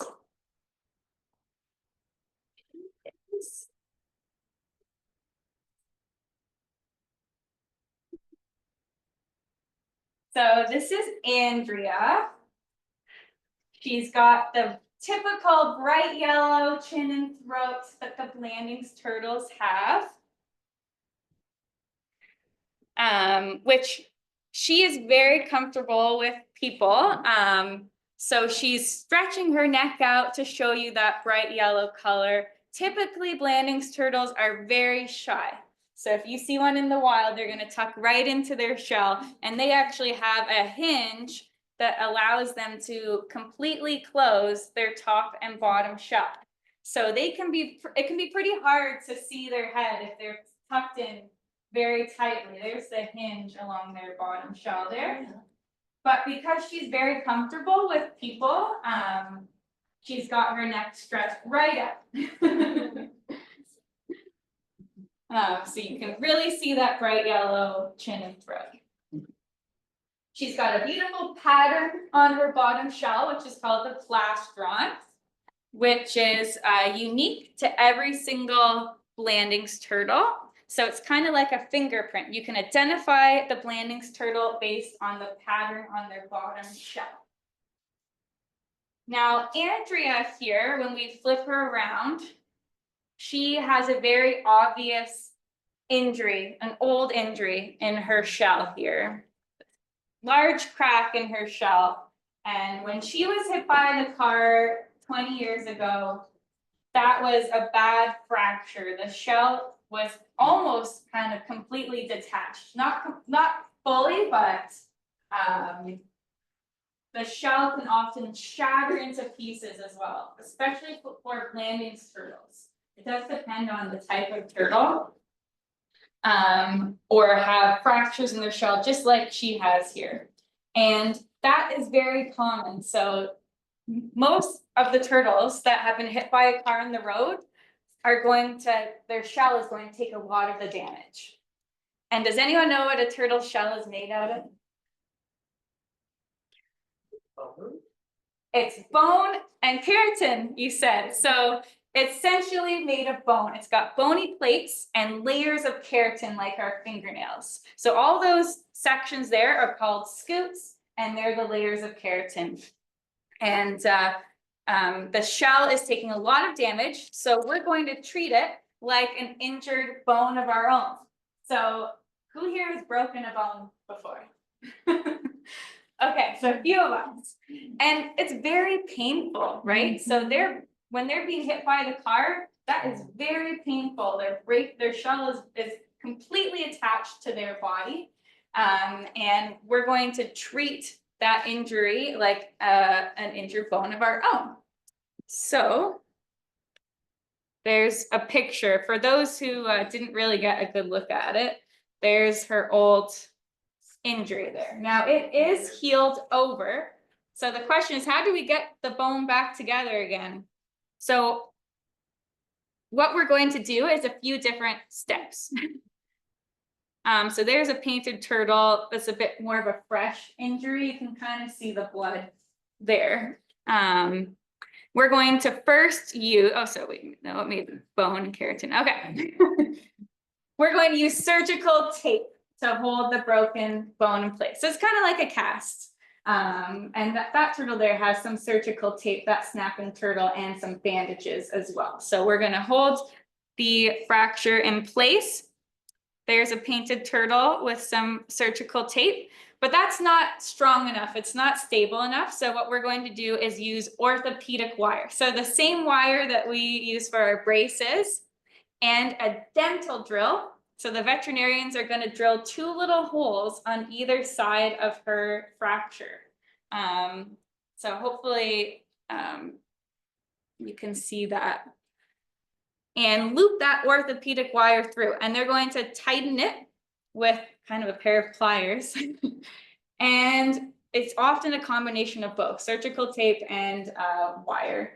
So this is Andrea. She's got the typical bright yellow chin and throat that the Blandings turtles have. Which she is very comfortable with people. So she's stretching her neck out to show you that bright yellow color. Typically, Blandings turtles are very shy. So if you see one in the wild, they're going to tuck right into their shell, and they actually have a hinge that allows them to completely close their top and bottom shell. So it can be pretty hard to see their head if they're tucked in very tightly. There's the hinge along their bottom shell there. But because she's very comfortable with people, she's got her neck stretched right up. So you can really see that bright yellow chin and throat. She's got a beautiful pattern on her bottom shell, which is called the plastron, which is unique to every single Blandings turtle. So it's kind of like a fingerprint. You can identify the Blandings turtle based on the pattern on their bottom shell. Now, Andrea here, when we flip her around, she has a very obvious injury, an old injury in her shell here. Large crack in her shell. And when she was hit by the car 20 years ago, that was a bad fracture. The shell was almost kind of completely detached. Not fully, but the shell can often shatter into pieces as well, especially for Blandings turtles. It does depend on the type of turtle, or have fractures in their shell, just like she has here. And that is very common. So most of the turtles that have been hit by a car on the road are their shell is going to take a lot of the damage. And does anyone know what a turtle shell is made out of? It's bone and keratin, you said. So it's essentially made of bone. It's got bony plates and layers of keratin like our fingernails. So all those sections there are called scutes, and they're the layers of keratin. And the shell is taking a lot of damage, so we're going to treat it like an injured bone of our own. So who here has broken a bone before? Okay, so a few of us. And it's very painful, right? So when they're being hit by the car, that is very painful. Their shell is completely attached to their body. And we're going to treat that injury like an injured bone of our own. So there's a picture for those who didn't really get a good look at it. There's her old injury there. Now it is healed over. So the question is, how do we get the bone back together again? So what we're going to do is a few different steps. So there's a painted turtle that's a bit more of a fresh injury. You can kind of see the blood there. We're going to first use, no, it made bone and keratin. Okay. We're going to use surgical tape to hold the broken bone in place. So it's kind of like a cast. And that turtle there has some surgical tape, that snapping turtle, and some bandages as well. So we're going to hold the fracture in place. There's a painted turtle with some surgical tape, but that's not strong enough. It's not stable enough. So what we're going to do is use orthopedic wire. So the same wire that we use for our braces and a dental drill. So the veterinarians are going to drill 2 little holes on either side of her fracture. So hopefully you can see that. And loop that orthopedic wire through. And they're going to tighten it with kind of a pair of pliers. And it's often a combination of both surgical tape and wire.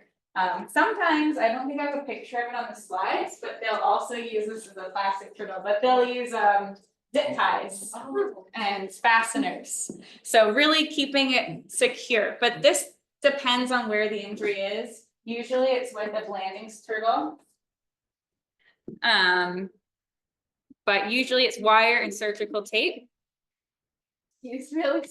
Sometimes, I don't think I have a picture of it on the slides, but they'll also use this as a plastic turtle, but they'll use zip ties and fasteners. So really keeping it secure, but this depends on where the injury is. Usually it's with a Blanding's turtle. But usually it's wire and surgical tape. He's really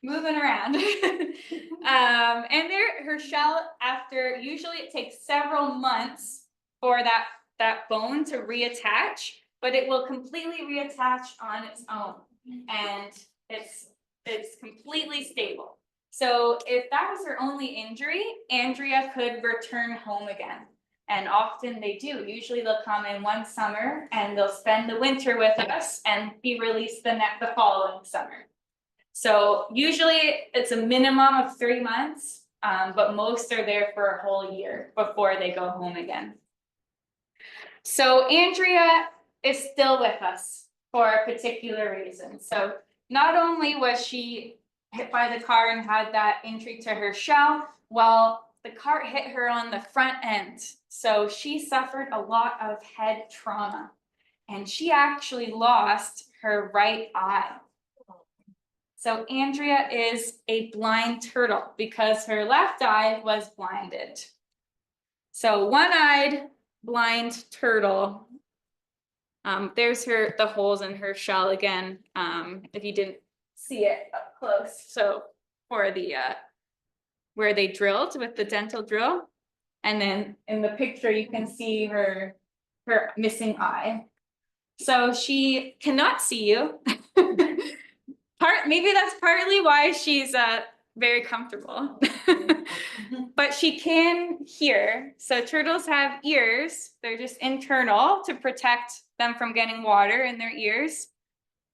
moving around. And her shell, after, usually it takes several months for that bone to reattach, but it will completely reattach on its own. And it's completely stable. So if that was her only injury, Andrea could return home again. And often they do. Usually they'll come in one summer and they'll spend the winter with us and be released the following summer. So usually it's a minimum of 3 months, but most are there for a whole year before they go home again. So Andrea is still with us for a particular reason. So not only was she hit by the car and had that injury to her shell, well, the car hit her on the front end. So she suffered a lot of head trauma and she actually lost her right eye. So Andrea is a blind turtle because her left eye was blinded. So one-eyed blind turtle. There's the holes in her shell again, if you didn't see it up close. So for the where they drilled with the dental drill. And then in the picture, you can see her missing eye. So she cannot see you. Maybe that's partly why she's very comfortable. But she can hear. So turtles have ears. They're just internal to protect them from getting water in their ears.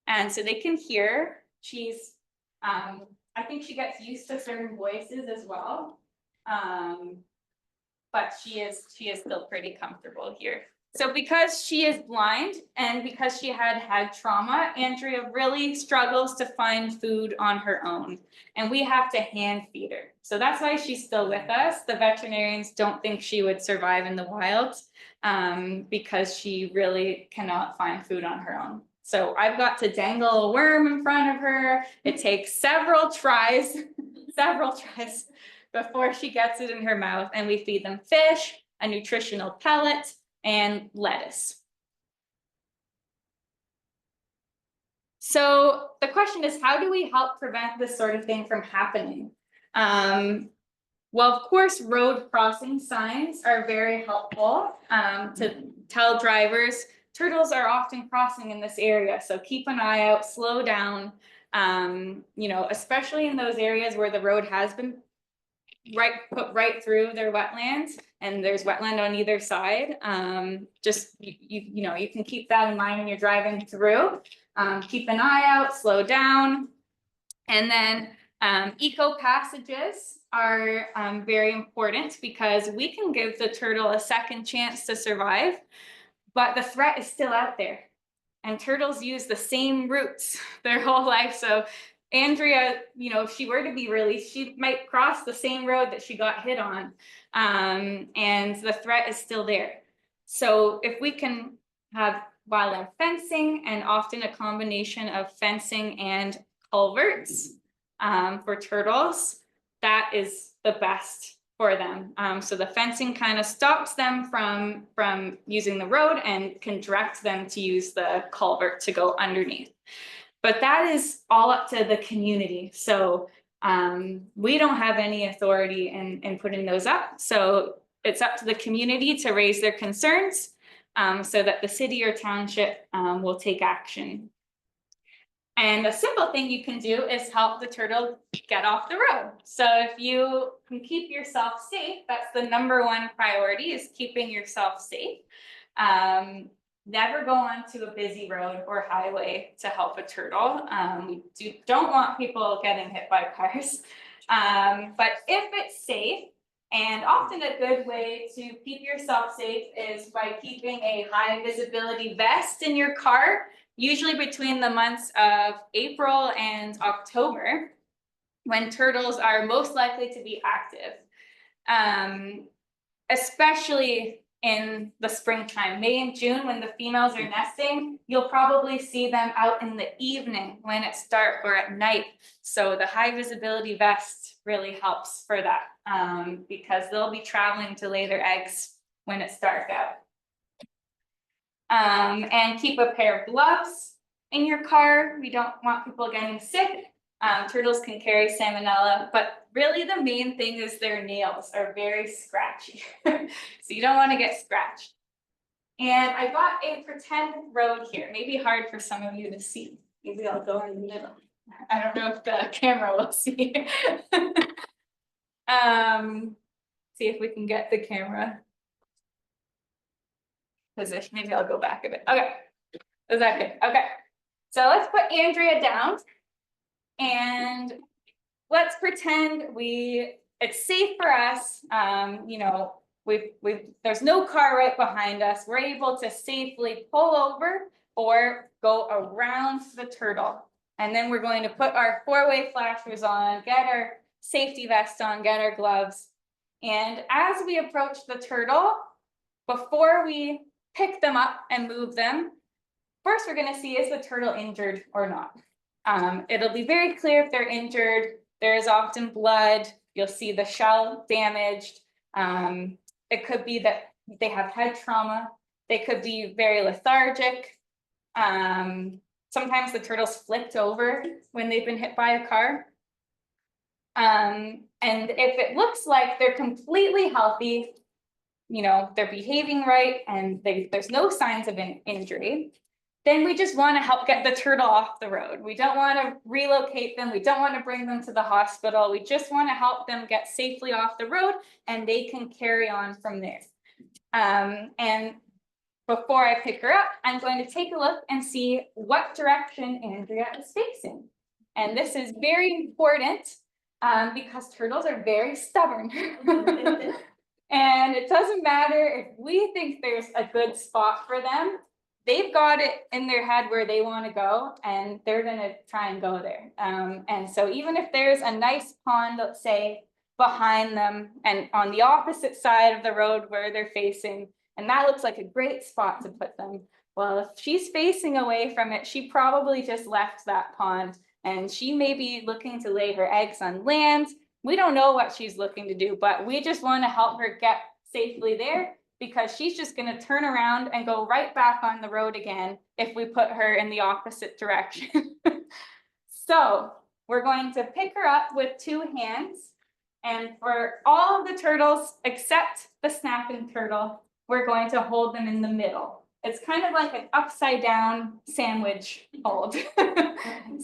And so they can hear. She's, I think she gets used to certain voices as well. But she is still pretty comfortable here. So because she is blind and because she had trauma, Andrea really struggles to find food on her own. And we have to hand feed her. So that's why she's still with us. The veterinarians don't think she would survive in the wild because she really cannot find food on her own. So I've got to dangle a worm in front of her. It takes several tries before she gets it in her mouth. And we feed them fish, a nutritional pellet, and lettuce. So the question is, how do we help prevent this sort of thing from happening? Well, of course, road crossing signs are very helpful to tell drivers turtles are often crossing in this area. So keep an eye out, slow down. You know, especially in those areas where the road has been put right through their wetlands and there's wetland on either side. Just, you know, you can keep that in mind when you're driving through. Keep an eye out, slow down. And then eco passages are very important because we can give the turtle a second chance to survive, but the threat is still out there. And turtles use the same routes their whole life. So Andrea, you know, if she were to be released, she might cross the same road that she got hit on. And the threat is still there. So if we can have wildlife fencing, and often a combination of fencing and culverts for turtles, that is the best for them. So the fencing kind of stops them from using the road and can direct them to use the culvert to go underneath. But that is all up to the community. So we don't have any authority in putting those up. So it's up to the community to raise their concerns so that the city or township will take action. And a simple thing you can do is help the turtle get off the road. So if you can keep yourself safe, that's the #1 priority, is keeping yourself safe. Never go onto a busy road or highway to help a turtle. We don't want people getting hit by cars. But if it's safe, and often a good way to keep yourself safe is by keeping a high visibility vest in your car, usually between the months of April and October, when turtles are most likely to be active. Especially in the springtime, May and June, when the females are nesting, you'll probably see them out in the evening when it's dark or at night. So the high visibility vest really helps for that because they'll be traveling to lay their eggs when it's dark out. And keep a pair of gloves in your car. We don't want people getting sick. Turtles can carry salmonella, but really the main thing is their nails are very scratchy. So you don't want to get scratched. And I got a pretend road here. Maybe hard for some of you to see. Maybe I'll go in the middle. I don't know if the camera will see. See if we can get the camera position. Maybe I'll go back a bit. Okay. Is that good? Okay. So let's put Andrea down. And let's pretend it's safe for us. You know, there's no car right behind us. We're able to safely pull over or go around the turtle. And then we're going to put our 4-way flashers on, get our safety vest on, get our gloves. And as we approach the turtle, before we pick them up and move them, first we're going to see, is the turtle injured or not? It'll be very clear if they're injured. There is often blood. You'll see the shell damaged. It could be that they have head trauma. They could be very lethargic. Sometimes the turtle's flipped over when they've been hit by a car. And if it looks like they're completely healthy, you know, they're behaving right, and there's no signs of an injury, then we just want to help get the turtle off the road. We don't want to relocate them. We don't want to bring them to the hospital. We just want to help them get safely off the road, and they can carry on from there. And before I pick her up, I'm going to take a look and see what direction Andrea is facing. And this is very important because turtles are very stubborn. And it doesn't matter if we think there's a good spot for them. They've got it in their head where they want to go, and they're going to try and go there. And so even if there's a nice pond, let's say, behind them and on the opposite side of the road where they're facing, and that looks like a great spot to put them. Well, if she's facing away from it, she probably just left that pond, and she may be looking to lay her eggs on land. We don't know what she's looking to do, but we just want to help her get safely there, because she's just going to turn around and go right back on the road again if we put her in the opposite direction. So we're going to pick her up with 2 hands. And for all of the turtles except the snapping turtle, we're going to hold them in the middle. It's kind of like an upside down sandwich hold.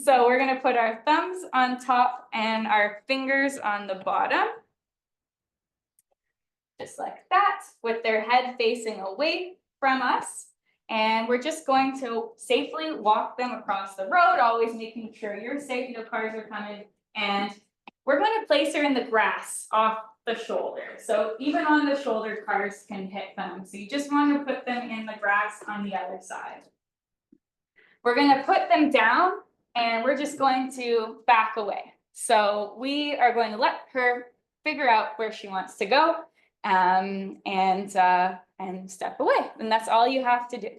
So we're gonna put our thumbs on top and our fingers on the bottom. Just like that, with their head facing away from us. And we're just going to safely walk them across the road, always making sure you're safe, no cars are coming. And we're going to place her in the grass off the shoulder. So even on the shoulder, cars can hit them. So you just want to put them in the grass on the other side. We're going to put them down and we're just going to back away. So we are going to let her figure out where she wants to go. And step away, and that's all you have to do.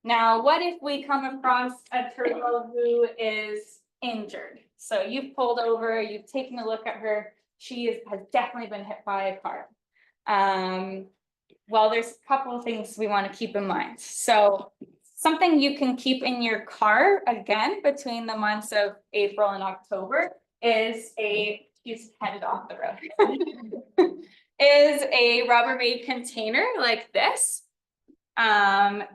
Now, what if we come across a turtle who is injured? So you've pulled over, you've taken a look at her, has definitely been hit by a car. Well, there's a couple of things we want to keep in mind. So something you can keep in your car, again, between the months of April and October is she's headed off the road. Is a Rubbermaid container like this,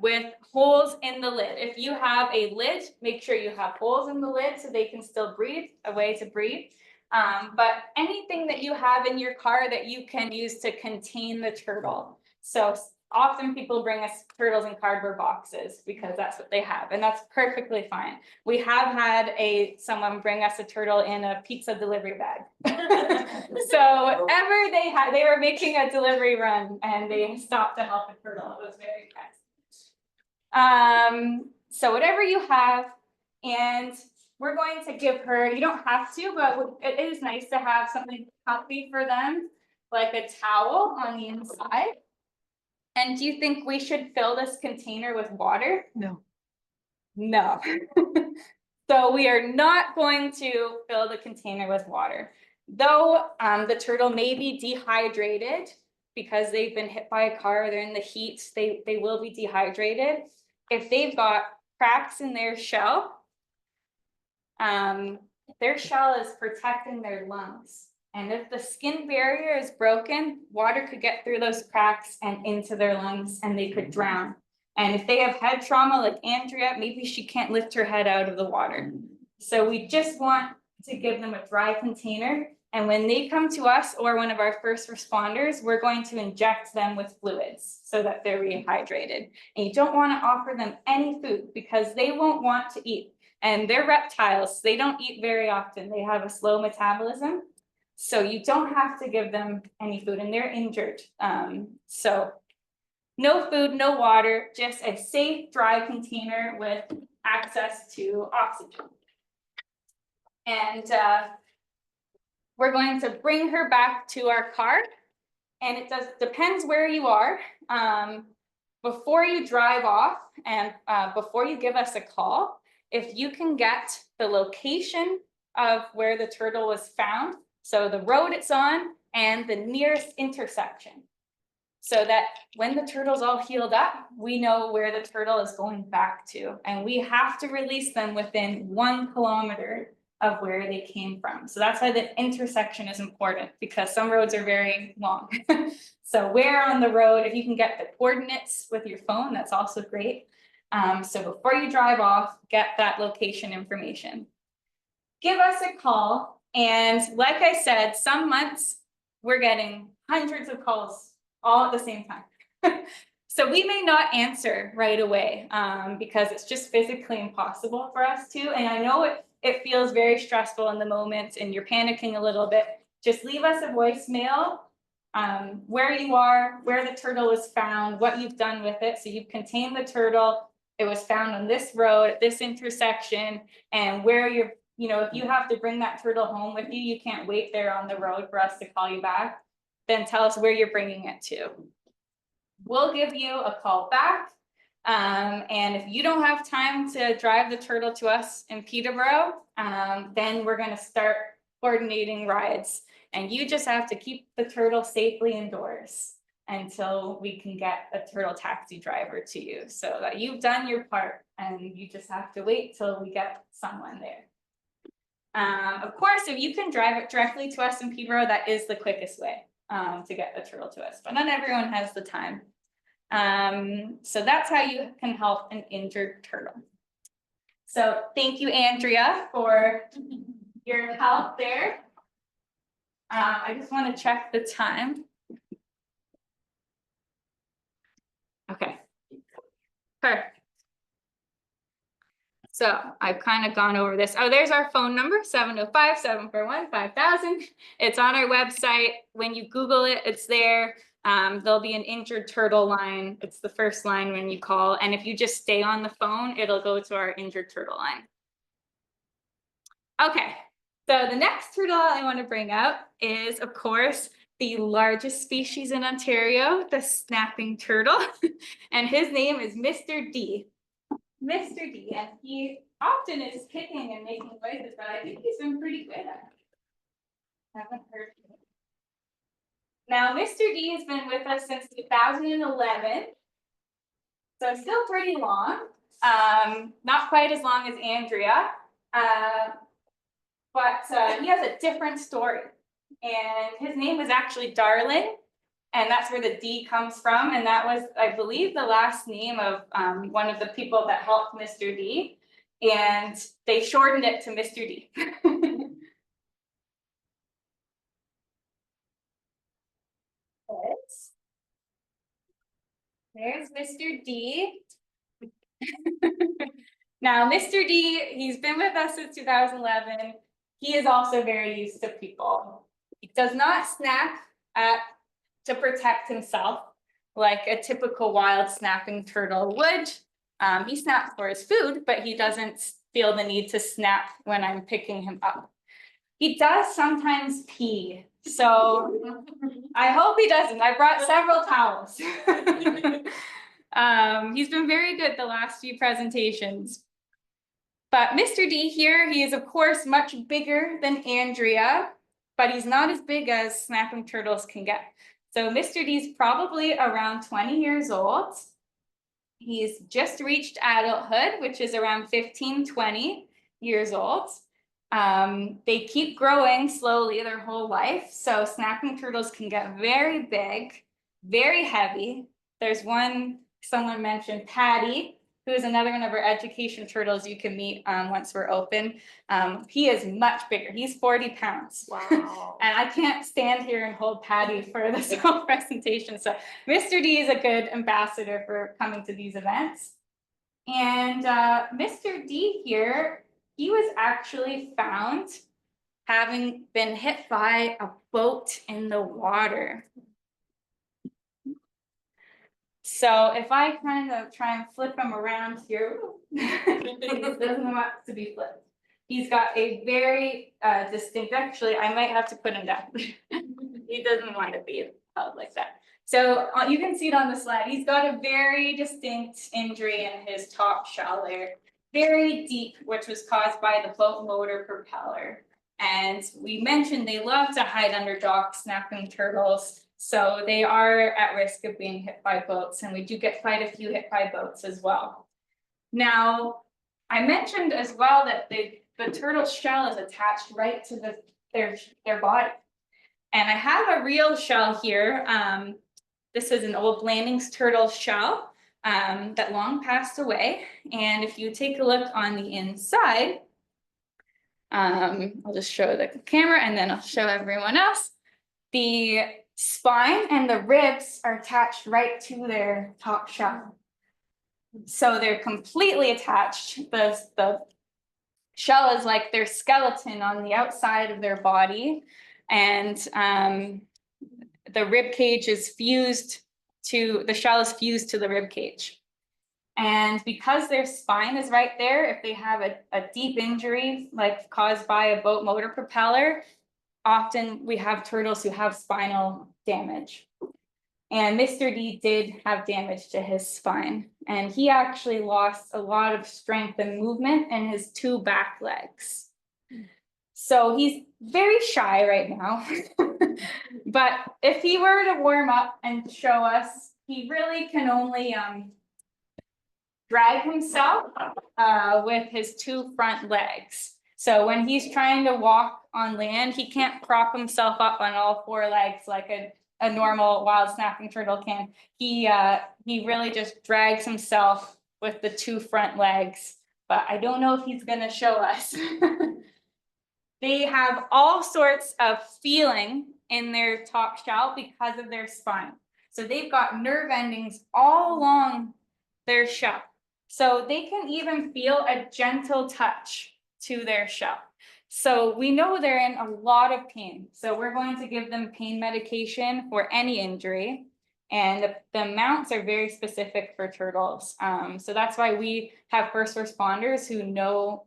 with holes in the lid. If you have a lid, make sure you have holes in the lid so they can still breathe, a way to breathe. But anything that you have in your car that you can use to contain the turtle. So often people bring us turtles in cardboard boxes because that's what they have, and that's perfectly fine. We have had someone bring us a turtle in a pizza delivery bag. So whatever they were making a delivery run and they stopped to help a turtle. It was very nice. So whatever you have, and we're going to give her, you don't have to, but it is nice to have something comfy for them, like a towel on the inside. And do you think we should fill this container with water? No. No. So we are not going to fill the container with water. Though the turtle may be dehydrated because they've been hit by a car, they're in the heat, they will be dehydrated. If they've got cracks in their shell is protecting their lungs. And if the skin barrier is broken, water could get through those cracks and into their lungs and they could drown. And if they have head trauma like Andrea, maybe she can't lift her head out of the water. So we just want to give them a dry container. And when they come to us or one of our first responders, we're going to inject them with fluids so that they're rehydrated. And you don't want to offer them any food because they won't want to eat. And they're reptiles, they don't eat very often. They have a slow metabolism. So you don't have to give them any food and they're injured. So no food, no water, just a safe, dry container with access to oxygen. And we're going to bring her back to our car. And it depends where you are. Before you drive off and before you give us a call, if you can get the location of where the turtle was found, so the road it's on and the nearest intersection, so that when the turtle's all healed up, we know where the turtle is going back to. And we have to release them within 1 kilometer of where they came from. So that's why the intersection is important, because some roads are very long. So where on the road, if you can get the coordinates with your phone, that's also great. So before you drive off, get that location information. Give us a call. And like I said, some months we're getting hundreds of calls all at the same time. So we may not answer right away because it's just physically impossible for us to. And I know it feels very stressful in the moment and you're panicking a little bit. Just leave us a voicemail, where you are, where the turtle was found, what you've done with it. So you've contained the turtle. It was found on this road at this intersection, and where you're, if you have to bring that turtle home with you, you can't wait there on the road for us to call you back. Then tell us where you're bringing it to. We'll give you a call back. And if you don't have time to drive the turtle to us in Peterborough, then we're going to start coordinating rides. And you just have to keep the turtle safely indoors until we can get a turtle taxi driver to you, so that you've done your part and you just have to wait till we get someone there. Of course, if you can drive it directly to us in Peterborough, that is the quickest way to get the turtle to us, but not everyone has the time. So that's how you can help an injured turtle. So thank you, Andrea, for your help there. I just want to check the time. Okay. Perfect. So I've kind of gone over this. Oh, there's our phone number, 705-741-5000. It's on our website. When you Google it, it's there. There'll be an injured turtle line. It's the first line when you call. And if you just stay on the phone, it'll go to our injured turtle line. Okay, so the next turtle I want to bring up is, of course, the largest species in Ontario, the snapping turtle. And his name is Mr. D. Mr. D, and he often is kicking and making noises, but I think he's been pretty good at it. Haven't heard him. Now, Mr. D has been with us since 2011, so still pretty long. Not quite as long as Andrea, but he has a different story. And his name was actually Darling. And that's where the D comes from. And that was, I believe, the last name of one of the people that helped Mr. D. And they shortened it to Mr. D. There's Mr. D. Now, Mr. D, he's been with us since 2011. He is also very used to people. He does not snap to protect himself like a typical wild snapping turtle would. He snaps for his food, but he doesn't feel the need to snap when I'm picking him up. He does sometimes pee, so I hope he doesn't. I brought several towels. He's been very good the last few presentations. But Mr. D here, he is of course much bigger than Andrea, but he's not as big as snapping turtles can get. So Mr. D's probably around 20 years old. He's just reached adulthood, which is around 15, 20 years old. They keep growing slowly their whole life. So snapping turtles can get very big, very heavy. There's one, someone mentioned Patty, who is another one of our education turtles you can meet once we're open. He is much bigger. He's 40 pounds. Wow. And I can't stand here and hold Patty for this whole presentation. So Mr. D is a good ambassador for coming to these events. And Mr. D here, he was actually found having been hit by a boat in the water. So if I kind of try and flip him around here, he doesn't want to be flipped. He's got a very distinct, actually, I might have to put him down. He doesn't want to be held like that. So you can see it on the slide. He's got a very distinct injury in his top shell layer, very deep, which was caused by the boat motor propeller. And we mentioned they love to hide under docks, snapping turtles. So they are at risk of being hit by boats, and we do get quite a few hit by boats as well. Now, I mentioned as well that the turtle shell is attached right to their body. And I have a real shell here. This is an old Blanding's turtle shell that long passed away. And if you take a look on the inside, I'll just show the camera and then I'll show everyone else. The spine and the ribs are attached right to their top shell. So they're completely attached. The shell is like their skeleton on the outside of their body. And the rib cage is fused to, the shell is fused to the rib cage. And because their spine is right there, if they have a deep injury, like caused by a boat motor propeller, often we have turtles who have spinal damage. And Mr. D did have damage to his spine. And he actually lost a lot of strength and movement in his two back legs. So he's very shy right now. But if he were to warm up and show us, he really can only drag himself with his two front legs. So when he's trying to walk on land, he can't prop himself up on all four legs like a normal wild snapping turtle can. He really just drags himself with the 2 front legs, but I don't know if he's gonna show us. They have all sorts of feeling in their top shell because of their spine. So they've got nerve endings all along their shell. So they can even feel a gentle touch to their shell. So we know they're in a lot of pain. So we're going to give them pain medication for any injury. And the amounts are very specific for turtles. So that's why we have first responders who know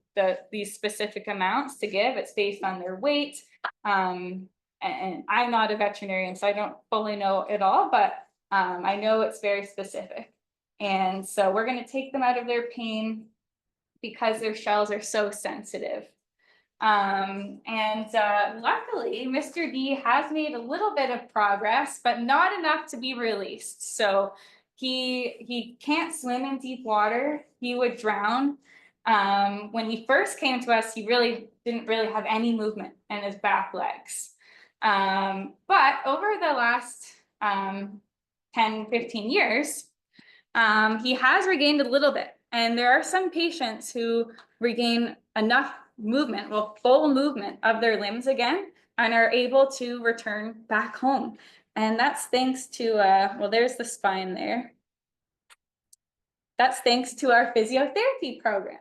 these specific amounts to give. It's based on their weight. And I'm not a veterinarian, so I don't fully know it all, but I know it's very specific. And so we're going to take them out of their pain because their shells are so sensitive. Luckily, Mr. D has made a little bit of progress, but not enough to be released. So he can't swim in deep water. He would drown. When he first came to us, he didn't really have any movement in his back legs. But over the last 10, 15 years, he has regained a little bit. And there are some patients who regain enough movement, well, full movement of their limbs again, and are able to return back home. And that's thanks to, well, there's the spine there. That's thanks to our physiotherapy program.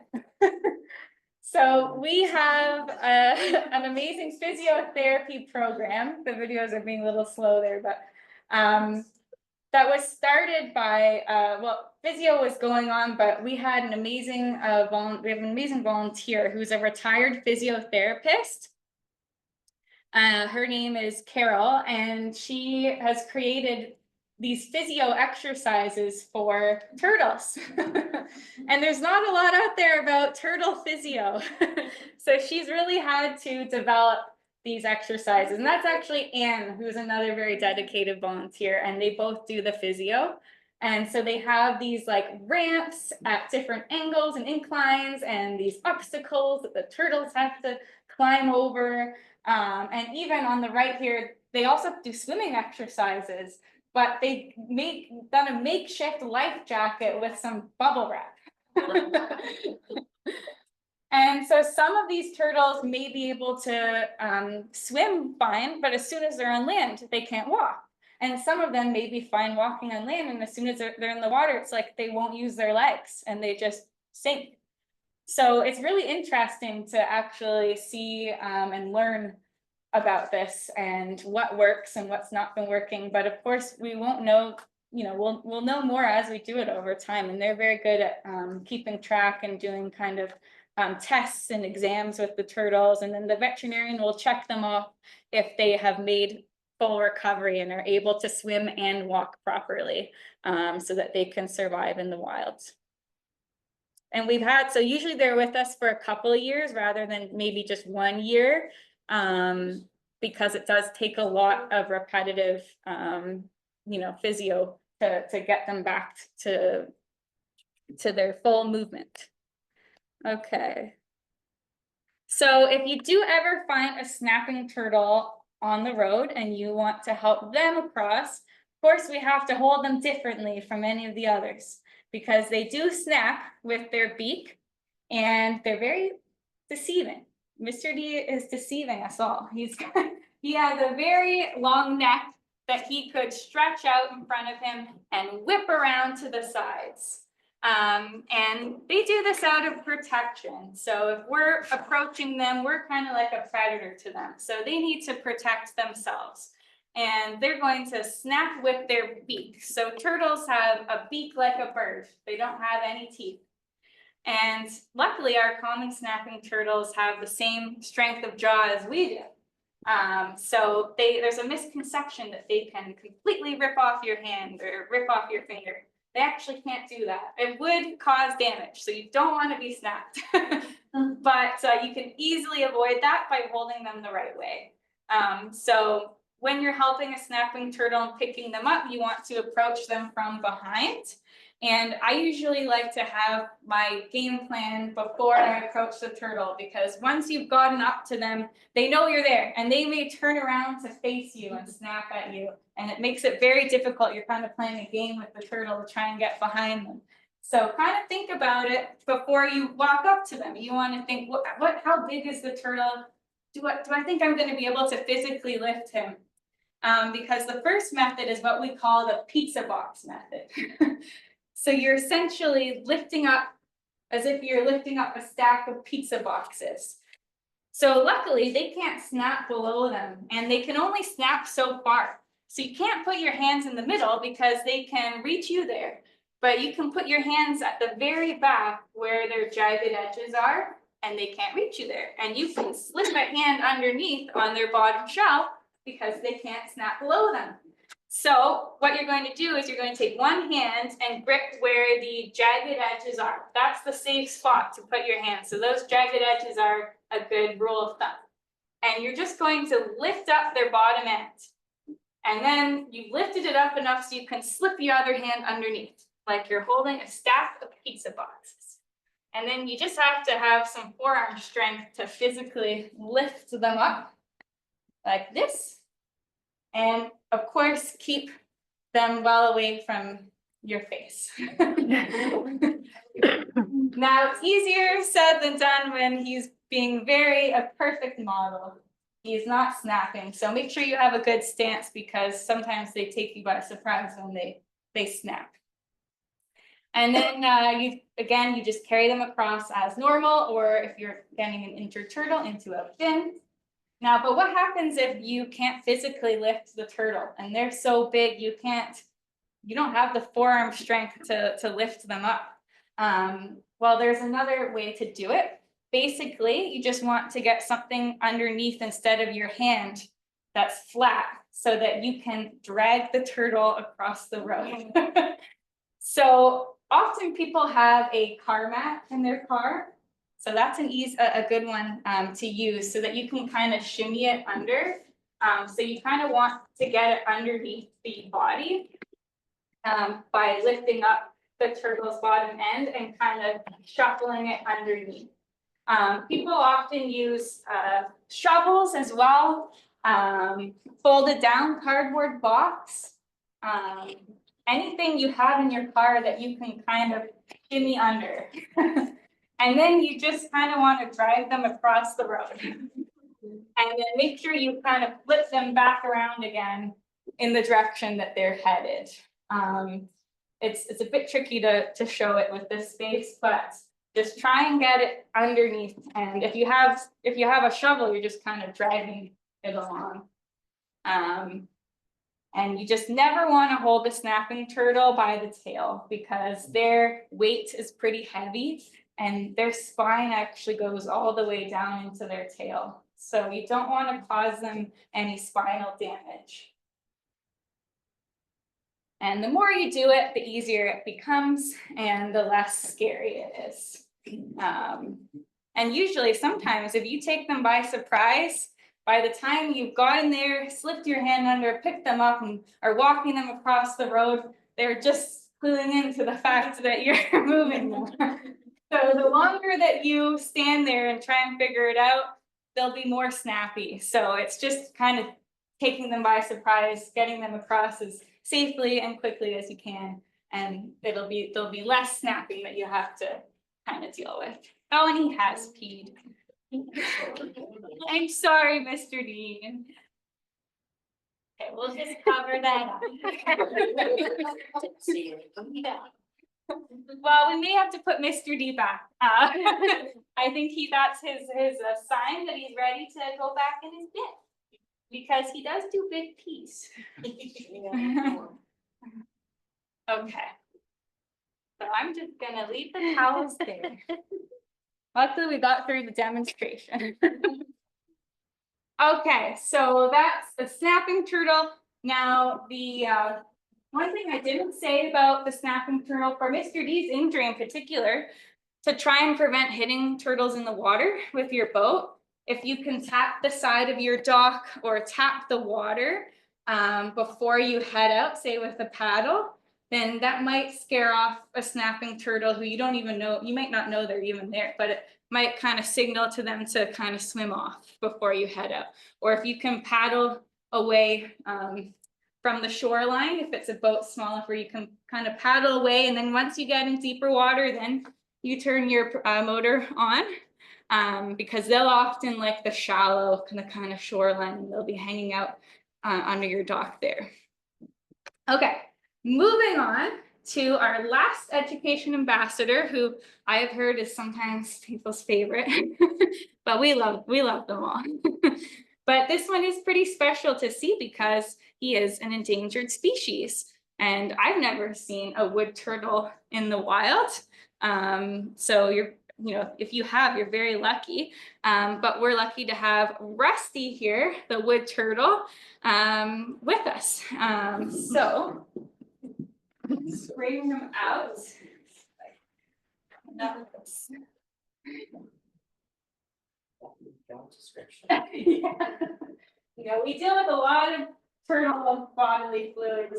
So we have an amazing physiotherapy program. The videos are being a little slow there, but that was started by, well, physio was going on, but we had an amazing, we have an amazing volunteer who's a retired physiotherapist. Her name is Carol, and she has created these physio exercises for turtles. And there's not a lot out there about turtle physio. So she's really had to develop these exercises. And that's actually Anne, who's another very dedicated volunteer, and they both do the physio. And so they have these like ramps at different angles and inclines, and these obstacles that the turtles have to climb over. And even on the right here, they also do swimming exercises, but they done a makeshift life jacket with some bubble wrap. And so some of these turtles may be able to swim fine, but as soon as they're on land, they can't walk. And some of them may be fine walking on land, and as soon as they're in the water, it's like they won't use their legs and they just sink. So it's really interesting to actually see and learn about this and what works and what's not been working. But of course, we won't know, we'll know more as we do it over time. And they're very good at keeping track and doing kind of tests and exams with the turtles. And then the veterinarian will check them off if they have made full recovery and are able to swim and walk properly, so that they can survive in the wild. And we've had, so usually they're with us for a couple of years rather than maybe just 1 year, because it does take a lot of repetitive, physio to get them back to their full movement. Okay. So if you do ever find a snapping turtle on the road and you want to help them across, of course, we have to hold them differently from any of the others, because they do snap with their beak and they're very deceiving. Mr. D is deceiving us all. He has a very long neck that he could stretch out in front of him and whip around to the sides. And they do this out of protection. So if we're approaching them, we're kind of like a predator to them. So they need to protect themselves. And they're going to snap with their beak. So turtles have a beak like a bird. They don't have any teeth. And luckily, our common snapping turtles have the same strength of jaw as we do. So there's a misconception that they can completely rip off your hand or rip off your finger. They actually can't do that. It would cause damage, so you don't want to be snapped. But you can easily avoid that by holding them the right way. So when you're helping a snapping turtle and picking them up, you want to approach them from behind. And I usually like to have my game plan before I approach the turtle, because once you've gotten up to them, they know you're there and they may turn around to face you and snap at you. And it makes it very difficult. You're kind of playing a game with the turtle to try and get behind them. So kind of think about it before you walk up to them. You want to think, how big is the turtle? Do I think I'm going to be able to physically lift him? Because the first method is what we call the pizza box method. So you're essentially lifting up as if you're lifting up a stack of pizza boxes. So luckily they can't snap below them, and they can only snap so far. So you can't put your hands in the middle because they can reach you there, but you can put your hands at the very back where their jagged edges are, and they can't reach you there. And you can slip a hand underneath on their bottom shell because they can't snap below them. So what you're going to do is you're going to take one hand and grip where the jagged edges are. That's the safe spot to put your hand. So those jagged edges are a good rule of thumb. And you're just going to lift up their bottom end. And then you've lifted it up enough so you can slip your other hand underneath, like you're holding a stack of pizza boxes. And then you just have to have some forearm strength to physically lift them up like this. And of course, keep them well away from your face. Now, it's easier said than done when he's being a perfect model. He's not snapping. So make sure you have a good stance, because sometimes they take you by surprise when they snap. And then you just carry them across as normal, or if you're getting an injured turtle, into a bin. Now, but what happens if you can't physically lift the turtle and they're so big you don't have the forearm strength to lift them up? Well, there's another way to do it. Basically, you just want to get something underneath instead of your hand that's flat, so that you can drag the turtle across the road. So often people have a car mat in their car. So that's a good one to use, so that you can kind of shimmy it under. So you kind of want to get it underneath the body by lifting up the turtle's bottom end and kind of shuffling it underneath. People often use shovels as well, folded down cardboard box, anything you have in your car that you can kind of shimmy under. And then you just kind of want to drive them across the road. And then make sure you kind of flip them back around again in the direction that they're headed. It's a bit tricky to show it with this space, but just try and get it underneath. And if you have a shovel, you're just kind of dragging it along. And you just never want to hold a snapping turtle by the tail, because their weight is pretty heavy and their spine actually goes all the way down into their tail. So you don't want to cause them any spinal damage. And the more you do it, the easier it becomes and the less scary it is. And usually, sometimes if you take them by surprise, by the time you've gotten there, slipped your hand under, picked them up, and are walking them across the road, they're just cluing into the fact that you're moving them. So the longer that you stand there and try and figure it out, they'll be more snappy. So it's just kind of taking them by surprise, getting them across as safely and quickly as you can, and there'll be less snapping that you have to kind of deal with. Oh, and he has peed. I'm sorry, Mr. Dean. Okay, we'll just cover that up. Well, we may have to put Mr. D back. I think that's his sign that he's ready to go back in his bin, because he does do big peas. Okay. So I'm just gonna leave the towels there. Luckily, we got through the demonstration. Okay, so that's the snapping turtle. Now, the one thing I didn't say about the snapping turtle, for Mr. D's injury in particular, to try and prevent hitting turtles in the water with your boat, if you can tap the side of your dock or tap the water, before you head out, say with a paddle, then that might scare off a snapping turtle who you don't even know, you might not know they're even there, but it might kind of signal to them to kind of swim off before you head out. Or if you can paddle away from the shoreline, if it's a boat small enough where you can kind of paddle away, and then once you get in deeper water, then you turn your motor on, because they'll often like the shallow kind of shoreline, and they'll be hanging out under your dock there. Okay, moving on to our last education ambassador, who I have heard is sometimes people's favorite, but we love them all. But this one is pretty special to see because he is an endangered species, and I've never seen a wood turtle in the wild. So if you have, you're very lucky. But we're lucky to have Rusty here, the wood turtle, with us. So let's bring him out. Yeah. We deal with a lot of turtle bodily fluids.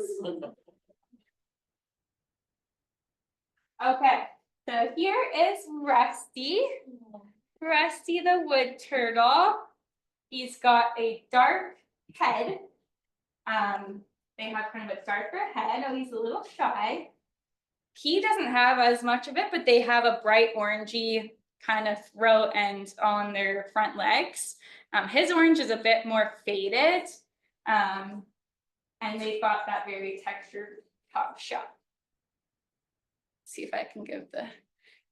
Okay, so here is Rusty. Rusty the wood turtle. He's got a dark head. They have kind of a darker head. Oh, he's a little shy. He doesn't have as much of it, but they have a bright orangey kind of throat and on their front legs. His orange is a bit more faded, and they've got that very textured top shot. See if I can give the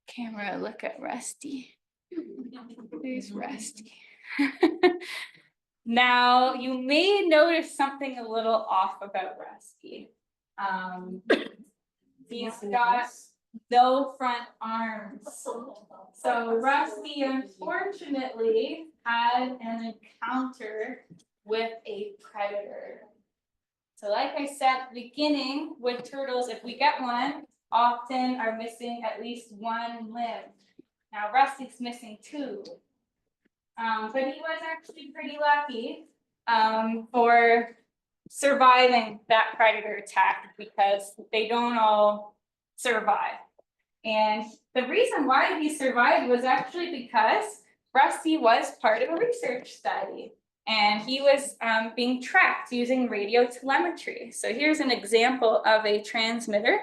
camera a look at Rusty. There's Rusty. Now, you may notice something a little off about Rusty. He's got no front arms. So Rusty, unfortunately, had an encounter with a predator. So like I said at the beginning, with turtles, if we get one, often are missing at least one limb. Now Rusty's missing two. But he was actually pretty lucky for surviving that predator attack, because they don't all survive. And the reason why he survived was actually because Rusty was part of a research study, and he was being tracked using radio telemetry. So here's an example of a transmitter.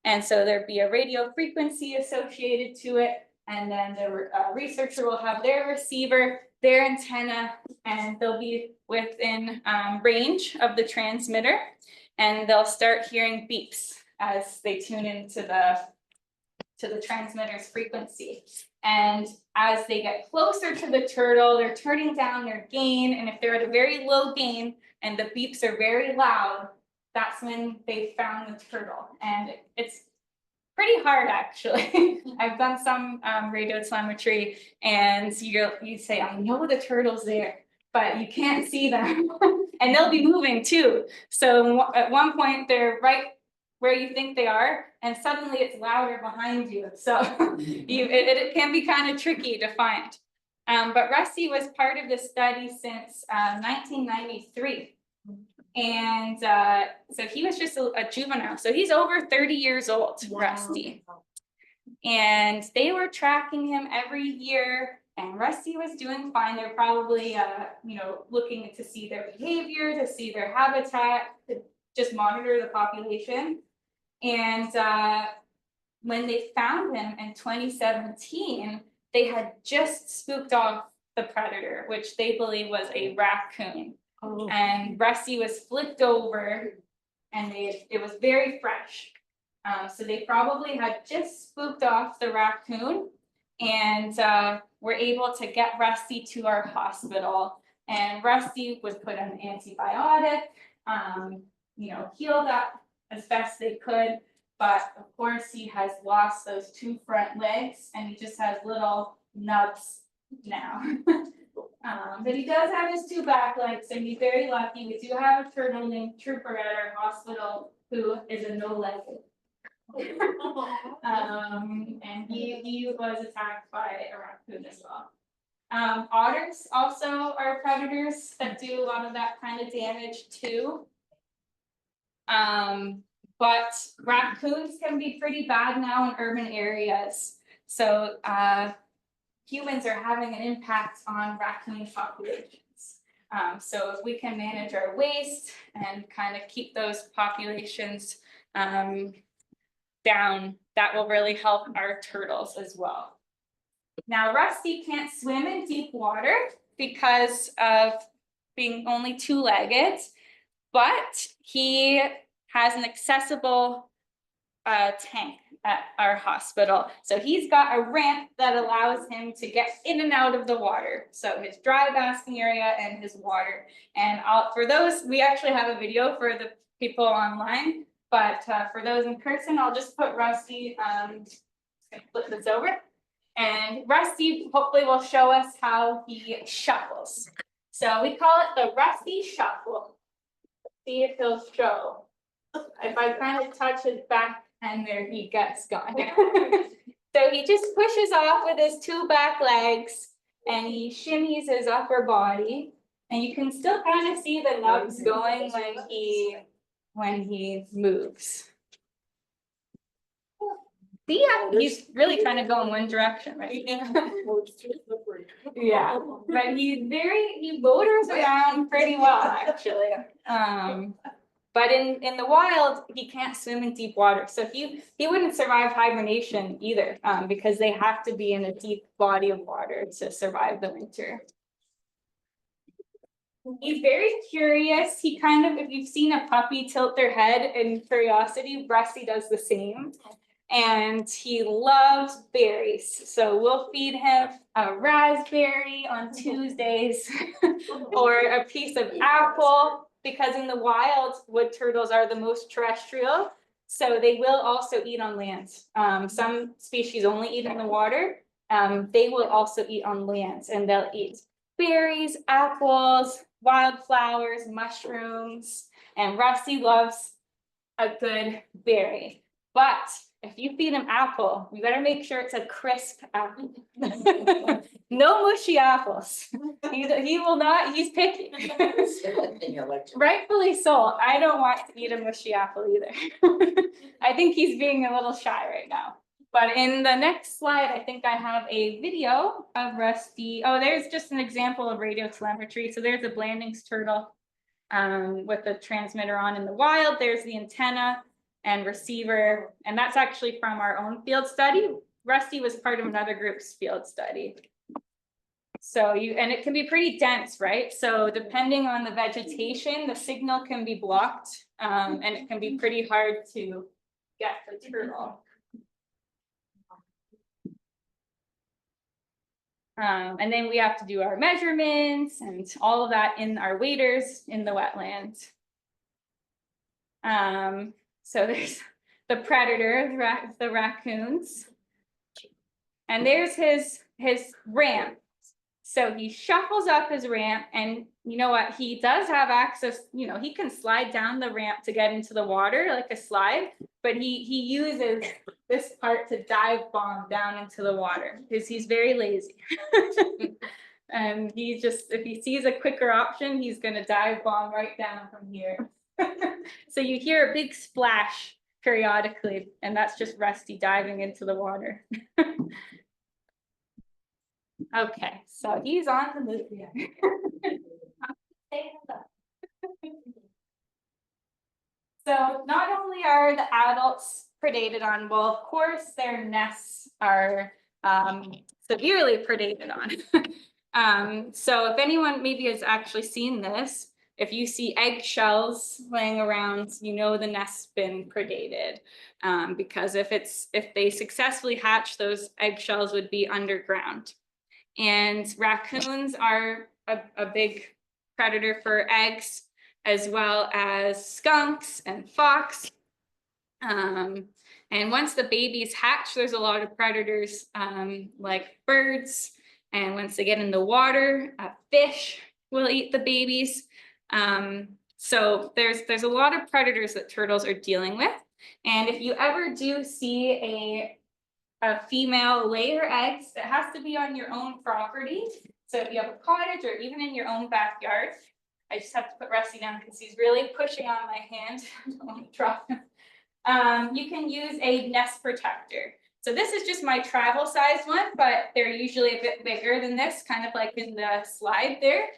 And so there'd be a radio frequency associated to it, and then the researcher will have their receiver, their antenna, and they'll be within range of the transmitter, and they'll start hearing beeps as they tune into the transmitter's frequency. And as they get closer to the turtle, they're turning down their gain, and if they're at a very low gain and the beeps are very loud, that's when they found the turtle. And it's pretty hard, actually. I've done some radio telemetry, and you say, I know the turtle's there, but you can't see them. And they'll be moving too. So at one point they're right where you think they are, and suddenly it's louder behind you. So it can be kind of tricky to find. But Rusty was part of this study since 1993. And so he was just a juvenile. So he's over 30 years old, Rusty. And they were tracking him every year, and Rusty was doing fine. They're probably, looking to see their behavior, to see their habitat, to just monitor the population. And when they found him in 2017, they had just spooked off the predator, which they believe was a raccoon. Oh. And Rusty was flipped over, and it was very fresh. So they probably had just spooked off the raccoon, and were able to get Rusty to our hospital. And Rusty was put on antibiotic, healed up as best they could. But of course, he has lost those two front legs, and he just has little nubs now. But he does have his two back legs, and he's very lucky. We do have a turtle named Trooper at our hospital who is a no-legged. And he was attacked by a raccoon as well. Otters also are predators that do a lot of that kind of damage too. But raccoons can be pretty bad now in urban areas. So humans are having an impact on raccoon populations. So if we can manage our waste and kind of keep those populations down, that will really help our turtles as well. Now, Rusty can't swim in deep water because of being only two-legged, but he has an accessible tank at our hospital. So he's got a ramp that allows him to get in and out of the water. So his dry basking area and his water. And for those, we actually have a video for the people online, but for those in person, I'll just put Rusty, flip this over. And Rusty hopefully will show us how he shuffles. So we call it the Rusty shuffle. See if he'll show. If I kind of touch his back, and there he gets gone. So he just pushes off with his two back legs and he shimmies his upper body. And you can still kind of see the nubs going when he moves. See, he's really trying to go in one direction, right? Yeah, but he motors around pretty well, actually. But in the wild, he can't swim in deep water. So he wouldn't survive hibernation either, because they have to be in a deep body of water to survive the winter. He's very curious. He kind of, if you've seen a puppy tilt their head in curiosity, Rusty does the same. And he loves berries. So we'll feed him a raspberry on Tuesdays or a piece of apple. Because in the wild, wood turtles are the most terrestrial, so they will also eat on land. Some species only eat in the water. They will also eat on land, and they'll eat berries, apples, wildflowers, mushrooms, and Rusty loves a good berry. But if you feed him apple, you better make sure it's a crisp apple. No mushy apples. He will not, he's picky. Rightfully so. I don't want to eat a mushy apple either. I think he's being a little shy right now. But in the next slide, I think I have a video of Rusty. Oh, there's just an example of radio telemetry. So there's a Blandings turtle with the transmitter on in the wild. There's the antenna and receiver, and that's actually from our own field study. Rusty was part of another group's field study. So and it can be pretty dense, right? So depending on the vegetation, the signal can be blocked, and it can be pretty hard to get the turtle. And then we have to do our measurements and all of that in our waders in the wetlands. So there's the predator, the raccoons. And there's his ramp. So he shuffles up his ramp, and you know what? He does have access, he can slide down the ramp to get into the water like a slide, but he uses this part to dive bomb down into the water because he's very lazy. And he just, if he sees a quicker option, he's gonna dive bomb right down from here. So you hear a big splash periodically, and that's just Rusty diving into the water. Okay, so he's on the move here. So not only are the adults predated on, well, of course, their nests are severely predated on. So if anyone maybe has actually seen this, if you see eggshells laying around, the nest's been predated. Because if they successfully hatch, those eggshells would be underground. And raccoons are a big predator for eggs, as well as skunks and fox. And once the babies hatch, there's a lot of predators like birds. And once they get in the water, fish will eat the babies. So there's a lot of predators that turtles are dealing with. And if you ever do see a female lay her eggs, it has to be on your own property. So if you have a cottage or even in your own backyard, I just have to put Rusty down because he's really pushing on my hand. I don't want to drop him. You can use a nest protector. So this is just my travel size one, but they're usually a bit bigger than this, kind of like in the slide there.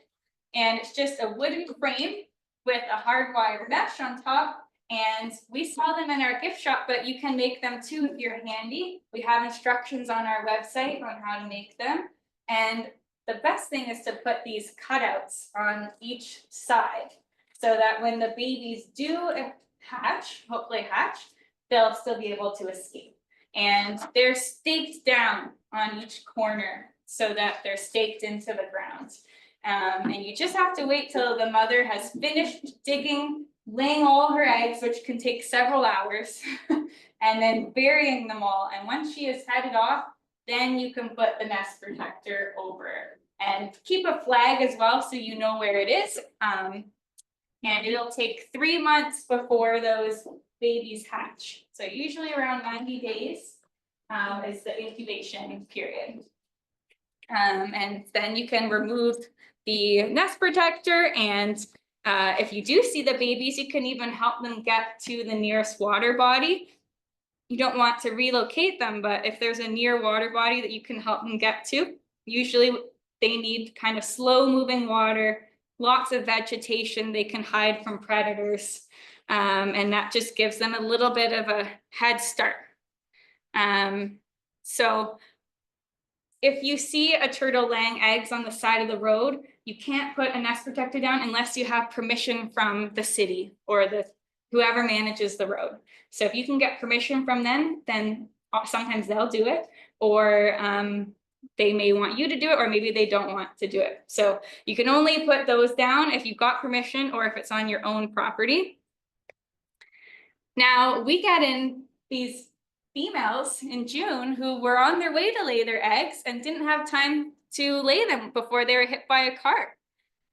And it's just a wooden frame with a hardwired mesh on top. And we sell them in our gift shop, but you can make them too if you're handy. We have instructions on our website on how to make them. And the best thing is to put these cutouts on each side so that when the babies do hatch, hopefully hatch, they'll still be able to escape. And they're staked down on each corner so that they're staked into the ground. And you just have to wait till the mother has finished digging, laying all her eggs, which can take several hours, and then burying them all. And once she is headed off, then you can put the nest protector over it. And keep a flag as well so you know where it is. And it'll take 3 months before those babies hatch. So usually around 90 days is the incubation period. And then you can remove the nest protector, and if you do see the babies, you can even help them get to the nearest water body. You don't want to relocate them, but if there's a near water body that you can help them get to, usually they need kind of slow moving water, lots of vegetation, they can hide from predators, and that just gives them a little bit of a head start. So if you see a turtle laying eggs on the side of the road, you can't put a nest protector down unless you have permission from the city or whoever manages the road. So if you can get permission from them, then sometimes they'll do it, or they may want you to do it, or maybe they don't want to do it. So you can only put those down if you've got permission or if it's on your own property. Now we get in these females in June who were on their way to lay their eggs and didn't have time to lay them before they were hit by a car.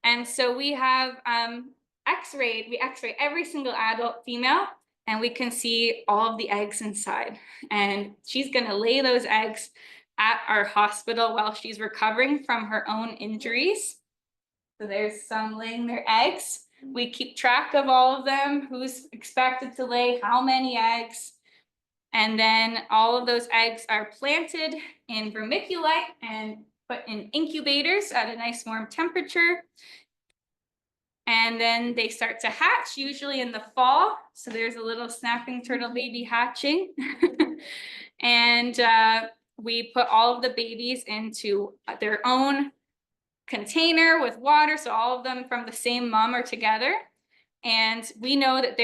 And so we have we x-ray every single adult female, and we can see all of the eggs inside. And she's gonna lay those eggs at our hospital while she's recovering from her own injuries. So there's some laying their eggs. We keep track of all of them, who's expected to lay how many eggs. And then all of those eggs are planted in vermiculite and put in incubators at a nice warm temperature. And then they start to hatch, usually in the fall. So there's a little snapping turtle baby hatching. And we put all of the babies into their own container with water. So all of them from the same mom are together. And we know that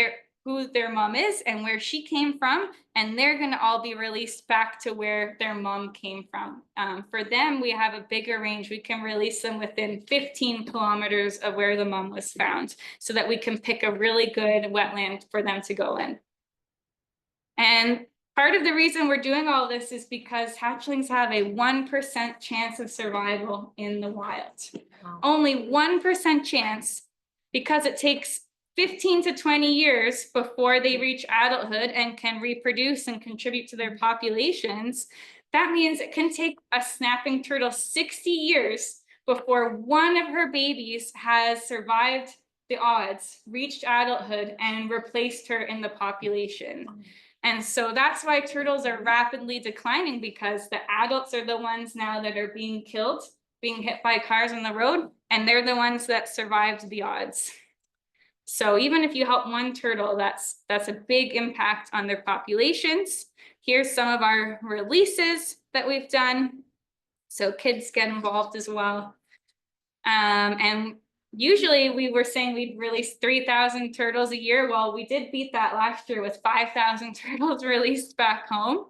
who their mom is and where she came from, and they're going to all be released back to where their mom came from. For them, we have a bigger range. We can release them within 15 kilometers of where the mom was found, so that we can pick a really good wetland for them to go in. And part of the reason we're doing all this is because hatchlings have a 1% chance of survival in the wild. Wow. Only 1% chance, because it takes 15 to 20 years before they reach adulthood and can reproduce and contribute to their populations. That means it can take a snapping turtle 60 years before one of her babies has survived the odds, reached adulthood, and replaced her in the population. And so that's why turtles are rapidly declining, because the adults are the ones now that are being killed, being hit by cars on the road, and they're the ones that survived the odds. So even if you help one turtle, that's a big impact on their populations. Here's some of our releases that we've done. So kids get involved as well. And usually we were saying we'd release 3,000 turtles a year. Well, we did beat that last year with 5,000 turtles released back home.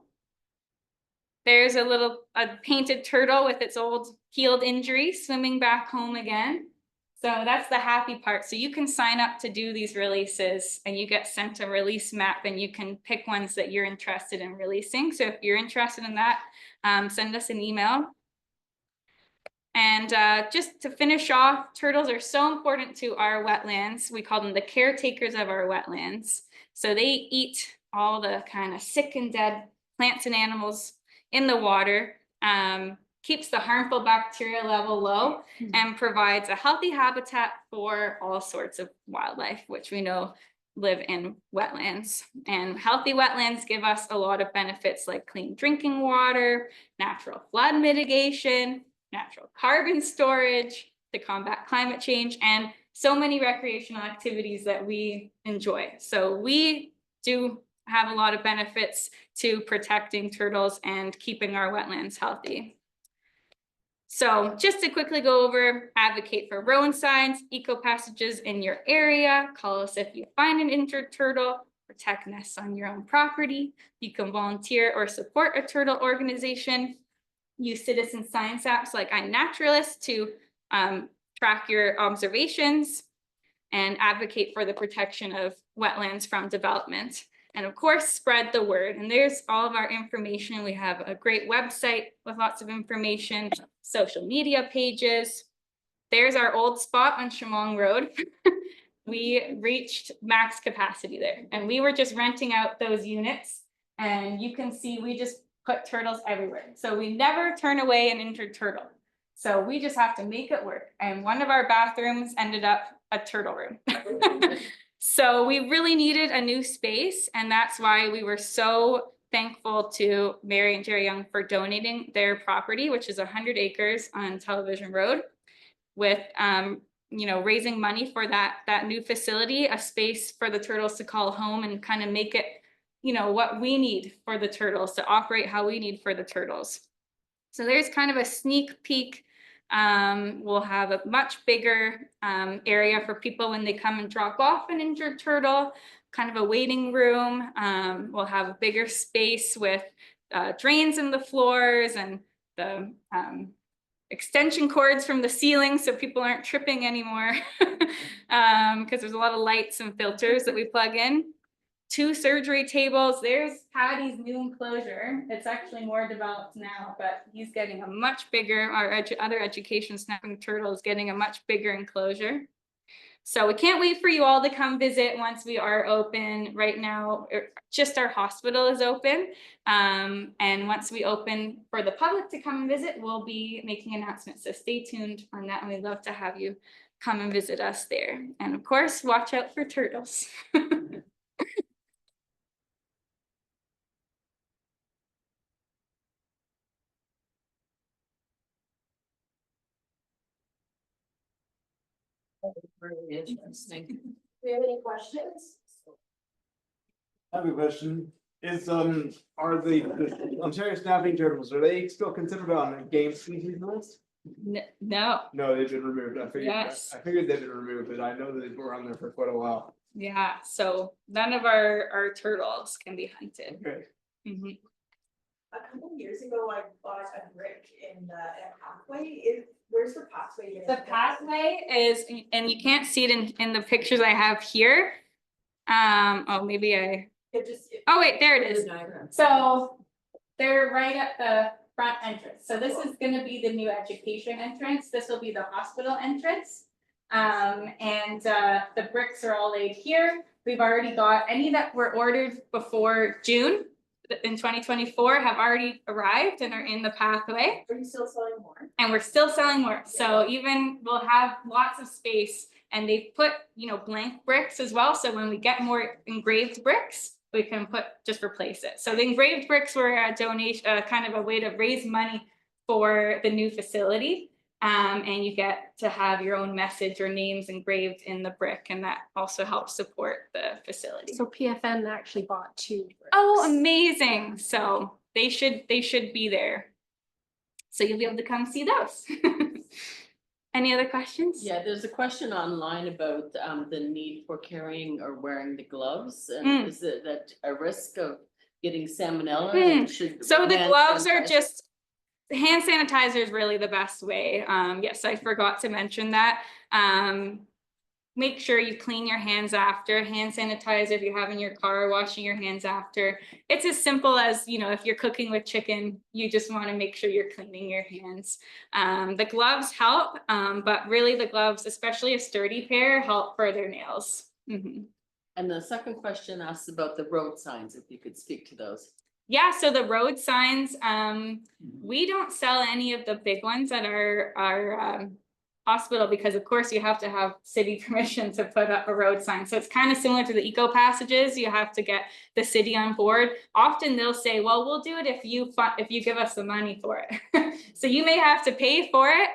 There's a painted turtle with its old healed injury swimming back home again. So that's the happy part. So you can sign up to do these releases, and you get sent a release map, and you can pick ones that you're interested in releasing. So if you're interested in that, send us an email. And just to finish off, turtles are so important to our wetlands. We call them the caretakers of our wetlands. So they eat all the kind of sick and dead plants and animals in the water. keeps the harmful bacteria level low, and provides a healthy habitat for all sorts of wildlife, which we know live in wetlands. And healthy wetlands give us a lot of benefits like clean drinking water, natural flood mitigation, natural carbon storage to combat climate change, and so many recreational activities that we enjoy. So we do have a lot of benefits to protecting turtles and keeping our wetlands healthy. So just to quickly go over, advocate for road signs, eco passages in your area, call us if you find an injured turtle, protect nests on your own property. You can volunteer or support a turtle organization. Use citizen science apps like iNaturalist to track your observations, and advocate for the protection of wetlands from development. And of course, spread the word. And there's all of our information. We have a great website with lots of information, social media pages. There's our old spot on Chemong Road. We reached max capacity there, and we were just renting out those units. And you can see we just put turtles everywhere. So we never turn away an injured turtle. So we just have to make it work. And one of our bathrooms ended up a turtle room. So we really needed a new space, and that's why we were so thankful to Mary and Jerry Young for donating their property, which is 100 acres on Television Road, with you know, raising money for that new facility, a space for the turtles to call home, and kind of make it, you know, what we need for the turtles, to operate how we need for the turtles. So there's kind of a sneak peek. We'll have a much bigger area for people when they come and drop off an injured turtle, kind of a waiting room. We'll have a bigger space with drains in the floors and the extension cords from the ceiling so people aren't tripping anymore, because there's a lot of lights and filters that we plug in. 2 surgery tables. There's Patty's new enclosure. It's actually more developed now, but he's getting a much bigger, our other education snapping turtle is getting a much bigger enclosure. So we can't wait for you all to come visit once we are open. Right now, just our hospital is open. And once we open for the public to come and visit, we'll be making announcements. So stay tuned on that, and we'd love to have you come and visit us there. And of course, watch out for turtles. Really interesting. Do you have any questions? I have a question. Is are the Ontario snapping turtles, are they still considered on a game species list? No, No, they've been removed. I figured. Yes. I figured they've been removed, but I know that they were on there for quite a while. yeah, so none of our turtles can be hunted. Okay. Mhm. A couple of years ago, I bought a brick in a pathway. Where's the pathway? The pathway is, and you can't see it in the pictures I have here. Oh, maybe oh wait, there it is. So they're right at the front entrance. So this is gonna be the new education entrance. This will be the hospital entrance. And the bricks are all laid here. We've already got any that were ordered before June in 2024 have already arrived and are in the pathway. Are you still selling more? And we're still selling more. So even we'll have lots of space, and they've put, you know, blank bricks as well. So when we get more engraved bricks, we can just replace it. So the engraved bricks were a donation, kind of a way to raise money for the new facility. And you get to have your own message or names engraved in the brick, and that also helps support the facility. So PFN actually bought 2 bricks. Oh, amazing. So they should be there. So you'll be able to come see those. Any other questions? Yeah, there's a question online about the need for carrying or wearing the gloves, and is it that a risk of getting salmonella? And should So the hand gloves are sanitizer- just, hand sanitizer is really the best way. Yes, I forgot to mention that. Make sure you clean your hands after. Hand sanitizer if you have in your car, washing your hands after. It's as simple as, you know, if you're cooking with chicken, you just want to make sure you're cleaning your hands. The gloves help, but really the gloves, especially a sturdy pair, help for their nails. And the second question asks about the road signs, if you could speak to those. Yeah, so the road signs, we don't sell any of the big ones at our hospital because of course you have to have city permission to put up a road sign. So it's kind of similar to the eco passages. You have to get the city on board. Often they'll say, well, we'll do it if you give us the money for it. So you may have to pay for it,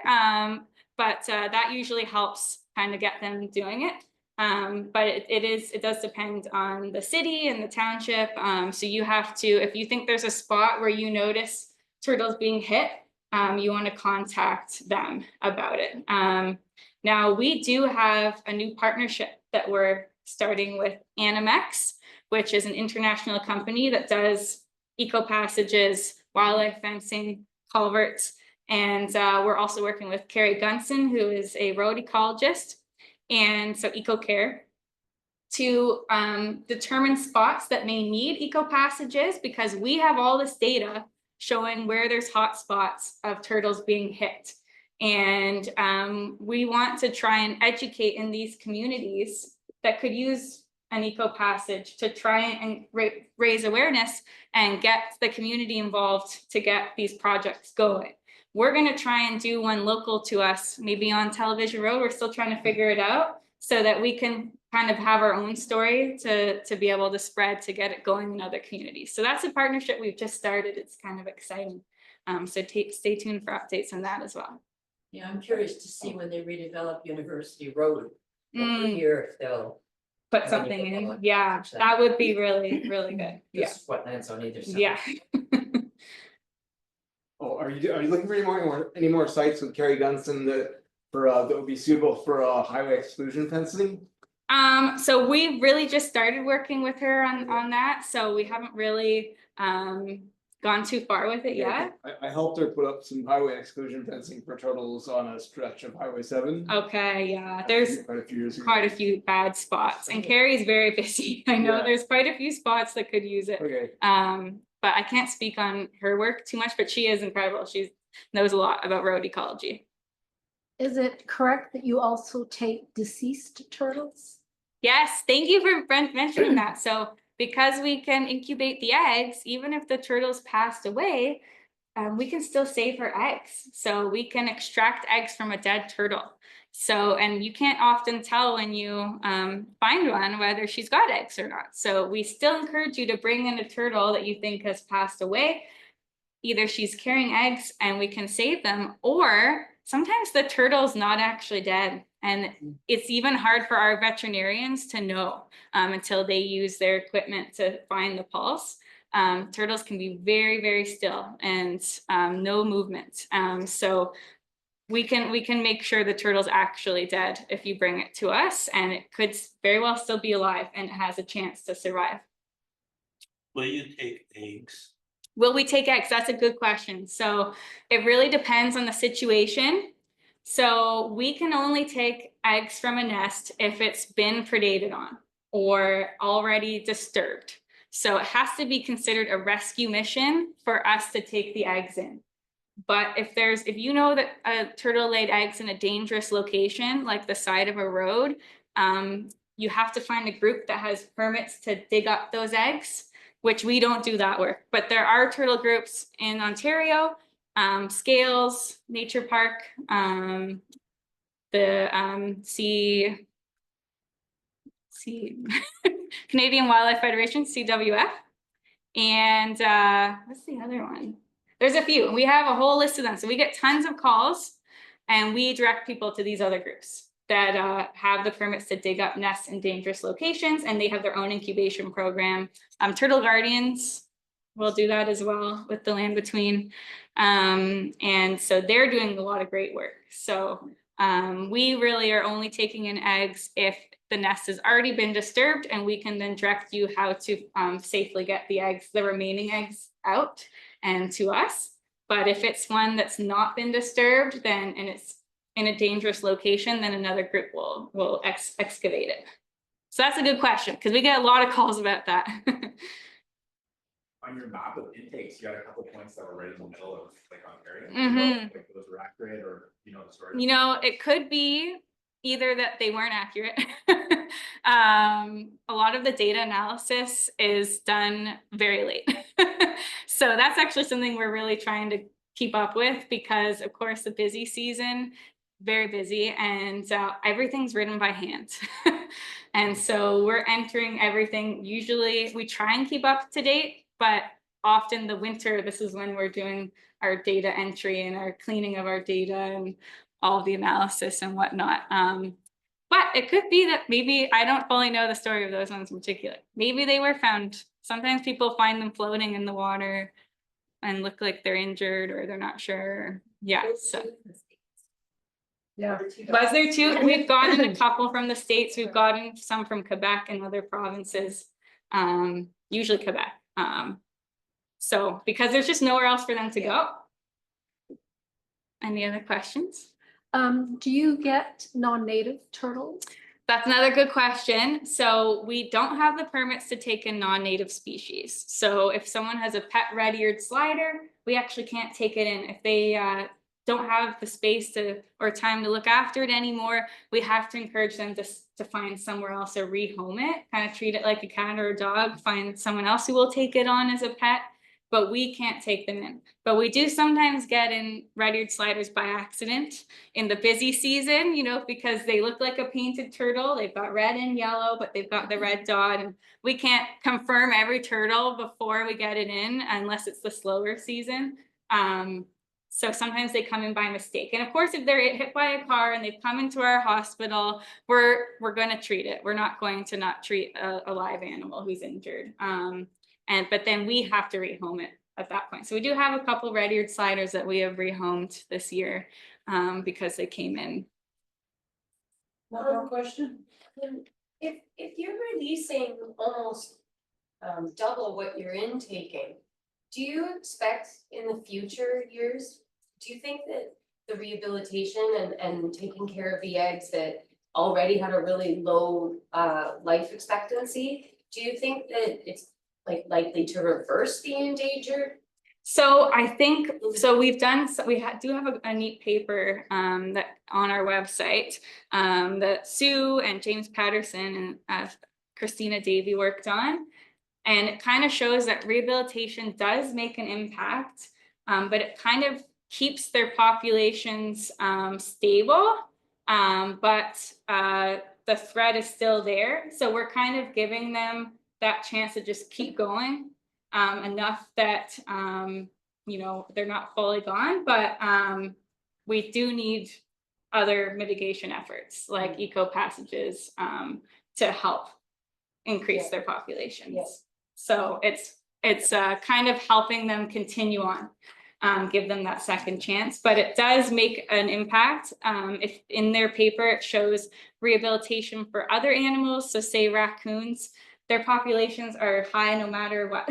but that usually helps kind of get them doing it. But it does depend on the city and the township. So you have to, if you think there's a spot where you notice turtles being hit, you want to contact them about it. Now we do have a new partnership that we're starting with Animex, which is an international company that does eco passages, wildlife fencing, culverts. And we're also working with Carrie Gunson, who is a road ecologist, and so EcoCare, to determine spots that may need eco passages, because we have all this data showing where there's hot spots of turtles being hit. And we want to try and educate in these communities that could use an eco passage to try and raise awareness and get the community involved to get these projects going. We're going to try and do one local to us, maybe on Television Road. We're still trying to figure it out so that we can kind of have our own story to be able to spread, to get it going in other communities. So that's a partnership we've just started. It's kind of exciting. So stay tuned for updates on that as well. Yeah, I'm curious to see when they redevelop University Road over here, if they'll Put something in. Yeah, that would be really, really good. Yeah. just wetlands on either side. Yeah. Oh, are you looking for any more sites with Carrie Gunson that would be suitable for highway exclusion fencing? So we really just started working with her on that. So we haven't really gone too far with it yet. I helped her put up some highway exclusion fencing for turtles on a stretch of Highway 7. Okay, yeah, there's quite a few years ago. quite a few bad spots, and Carrie's very busy. I know Yeah. there's quite a few spots that could use it. Okay. But I can't speak on her work too much, but she is incredible. She knows a lot about road ecology. Is it correct that you also take deceased turtles? Yes, thank you for mentioning that. So because we can incubate the eggs, even if the turtles passed away, we can still save her eggs. So we can extract eggs from a dead turtle. So, and you can't often tell when you find one whether she's got eggs or not. So we still encourage you to bring in a turtle that you think has passed away. Either she's carrying eggs and we can save them, or sometimes the turtle's not actually dead. And it's even hard for our veterinarians to know until they use their equipment to find the pulse. Turtles can be very, very still and no movement. So we can make sure the turtle's actually dead if you bring it to us, and it could very well still be alive and it has a chance to survive. Will you take eggs? Will we take eggs? That's a good question. So it really depends on the situation. So we can only take eggs from a nest if it's been predated on or already disturbed. So it has to be considered a rescue mission for us to take the eggs in. But if you know that a turtle laid eggs in a dangerous location, like the side of a road, you have to find a group that has permits to dig up those eggs, which we don't do that work. But there are turtle groups in Ontario, Scales Nature Park, the Canadian Wildlife Federation, CWF, and what's the other one? There's a few. We have a whole list of them. So we get tons of calls, and we direct people to these other groups that have the permits to dig up nests in dangerous locations, and they have their own incubation program. Turtle Guardians will do that as well with the Land Between. And so they're doing a lot of great work. So we really are only taking in eggs if the nest has already been disturbed, and we can then direct you how to safely get the remaining eggs out and to us. But if it's one that's not been disturbed, then and it's in a dangerous location, then another group will excavate it. So that's a good question, because we get a lot of calls about that. On your map of intakes, you got a couple points that were right in the middle of like Ontario. Mhm. Like those were accurate, or the story. It could be either that they weren't accurate. A lot of the data analysis is done very late. So that's actually something we're really trying to keep up with, because of course the busy season, very busy, and everything's written by hand. And so we're entering everything. Usually we try and keep up to date, but often the winter, this is when we're doing our data entry and our cleaning of our data and all the analysis and whatnot. But it could be that maybe, I don't fully know the story of those ones in particular. Maybe they were found. Sometimes people find them floating in the water and look like they're injured or they're not sure. Yeah, so. Yeah. Was there two? We've gotten a couple from the States. We've gotten some from Quebec and other provinces, usually Quebec. So because there's just nowhere else for them to go. Any other questions? Do you get non-native turtles? That's another good question. So we don't have the permits to take in non-native species. So if someone has a pet red-eared slider, we actually can't take it in. If they don't have the space to or time to look after it anymore, we have to encourage them to find somewhere else or rehome it, kind of treat it like a cat or a dog, find someone else who will take it on as a pet, but we can't take them in. But we do sometimes get in red-eared sliders by accident in the busy season, you know, because they look like a painted turtle. They've got red and yellow, but they've got the red dot, and we can't confirm every turtle before we get it in unless it's the slower season. So sometimes they come in by mistake. And of course, if they're hit by a car and they've come into our hospital, we're going to treat it. We're not going to not treat a live animal who's injured. But then we have to rehome it at that point. So we do have a couple red-eared sliders that we have rehomed this year because they came in. One more question? If you're releasing almost double what you're intaking, do you expect in the future years, do you think that the rehabilitation and taking care of the eggs that already had a really low life expectancy, do you think that it's likely to reverse the endangered? So I think, so we've done, we do have a neat paper that on our website that Sue and James Patterson and Christina Davey worked on. And it kind of shows that rehabilitation does make an impact, but it kind of keeps their populations stable, but the threat is still there. So we're kind of giving them that chance to just keep going enough that, you know, they're not fully gone, but we do need other mitigation efforts like eco passages to help increase their populations. Yes. So it's kind of helping them continue on, give them that second chance, but it does make an impact. If in their paper, it shows rehabilitation for other animals. So say raccoons, their populations are high no matter what,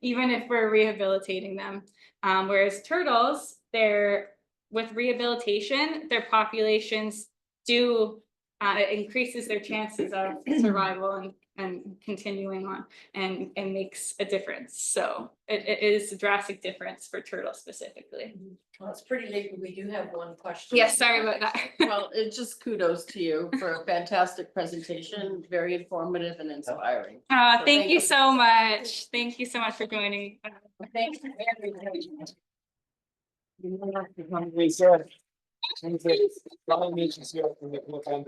even if we're rehabilitating them. Whereas turtles, with rehabilitation, their populations do, it increases their chances of survival and continuing on and makes a difference. So it is a drastic difference for turtles specifically. Well, it's pretty late, but we do have one question. Yes, sorry about that. Well, it's just kudos to you for a fantastic presentation, very informative and inspiring. Thank you so much. Thank you so much for joining. Thanks. To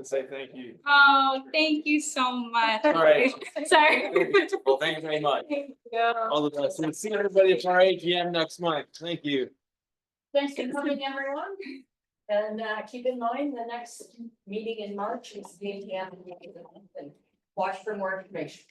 say thank you. Oh, thank you so much. All right. Sorry. Well, thank you very much. Thank you. All the best. We'll see everybody at our AGM next month. Thank you. Thanks for coming, everyone. And keep in mind, the next meeting in March is the AGM. And watch for more information.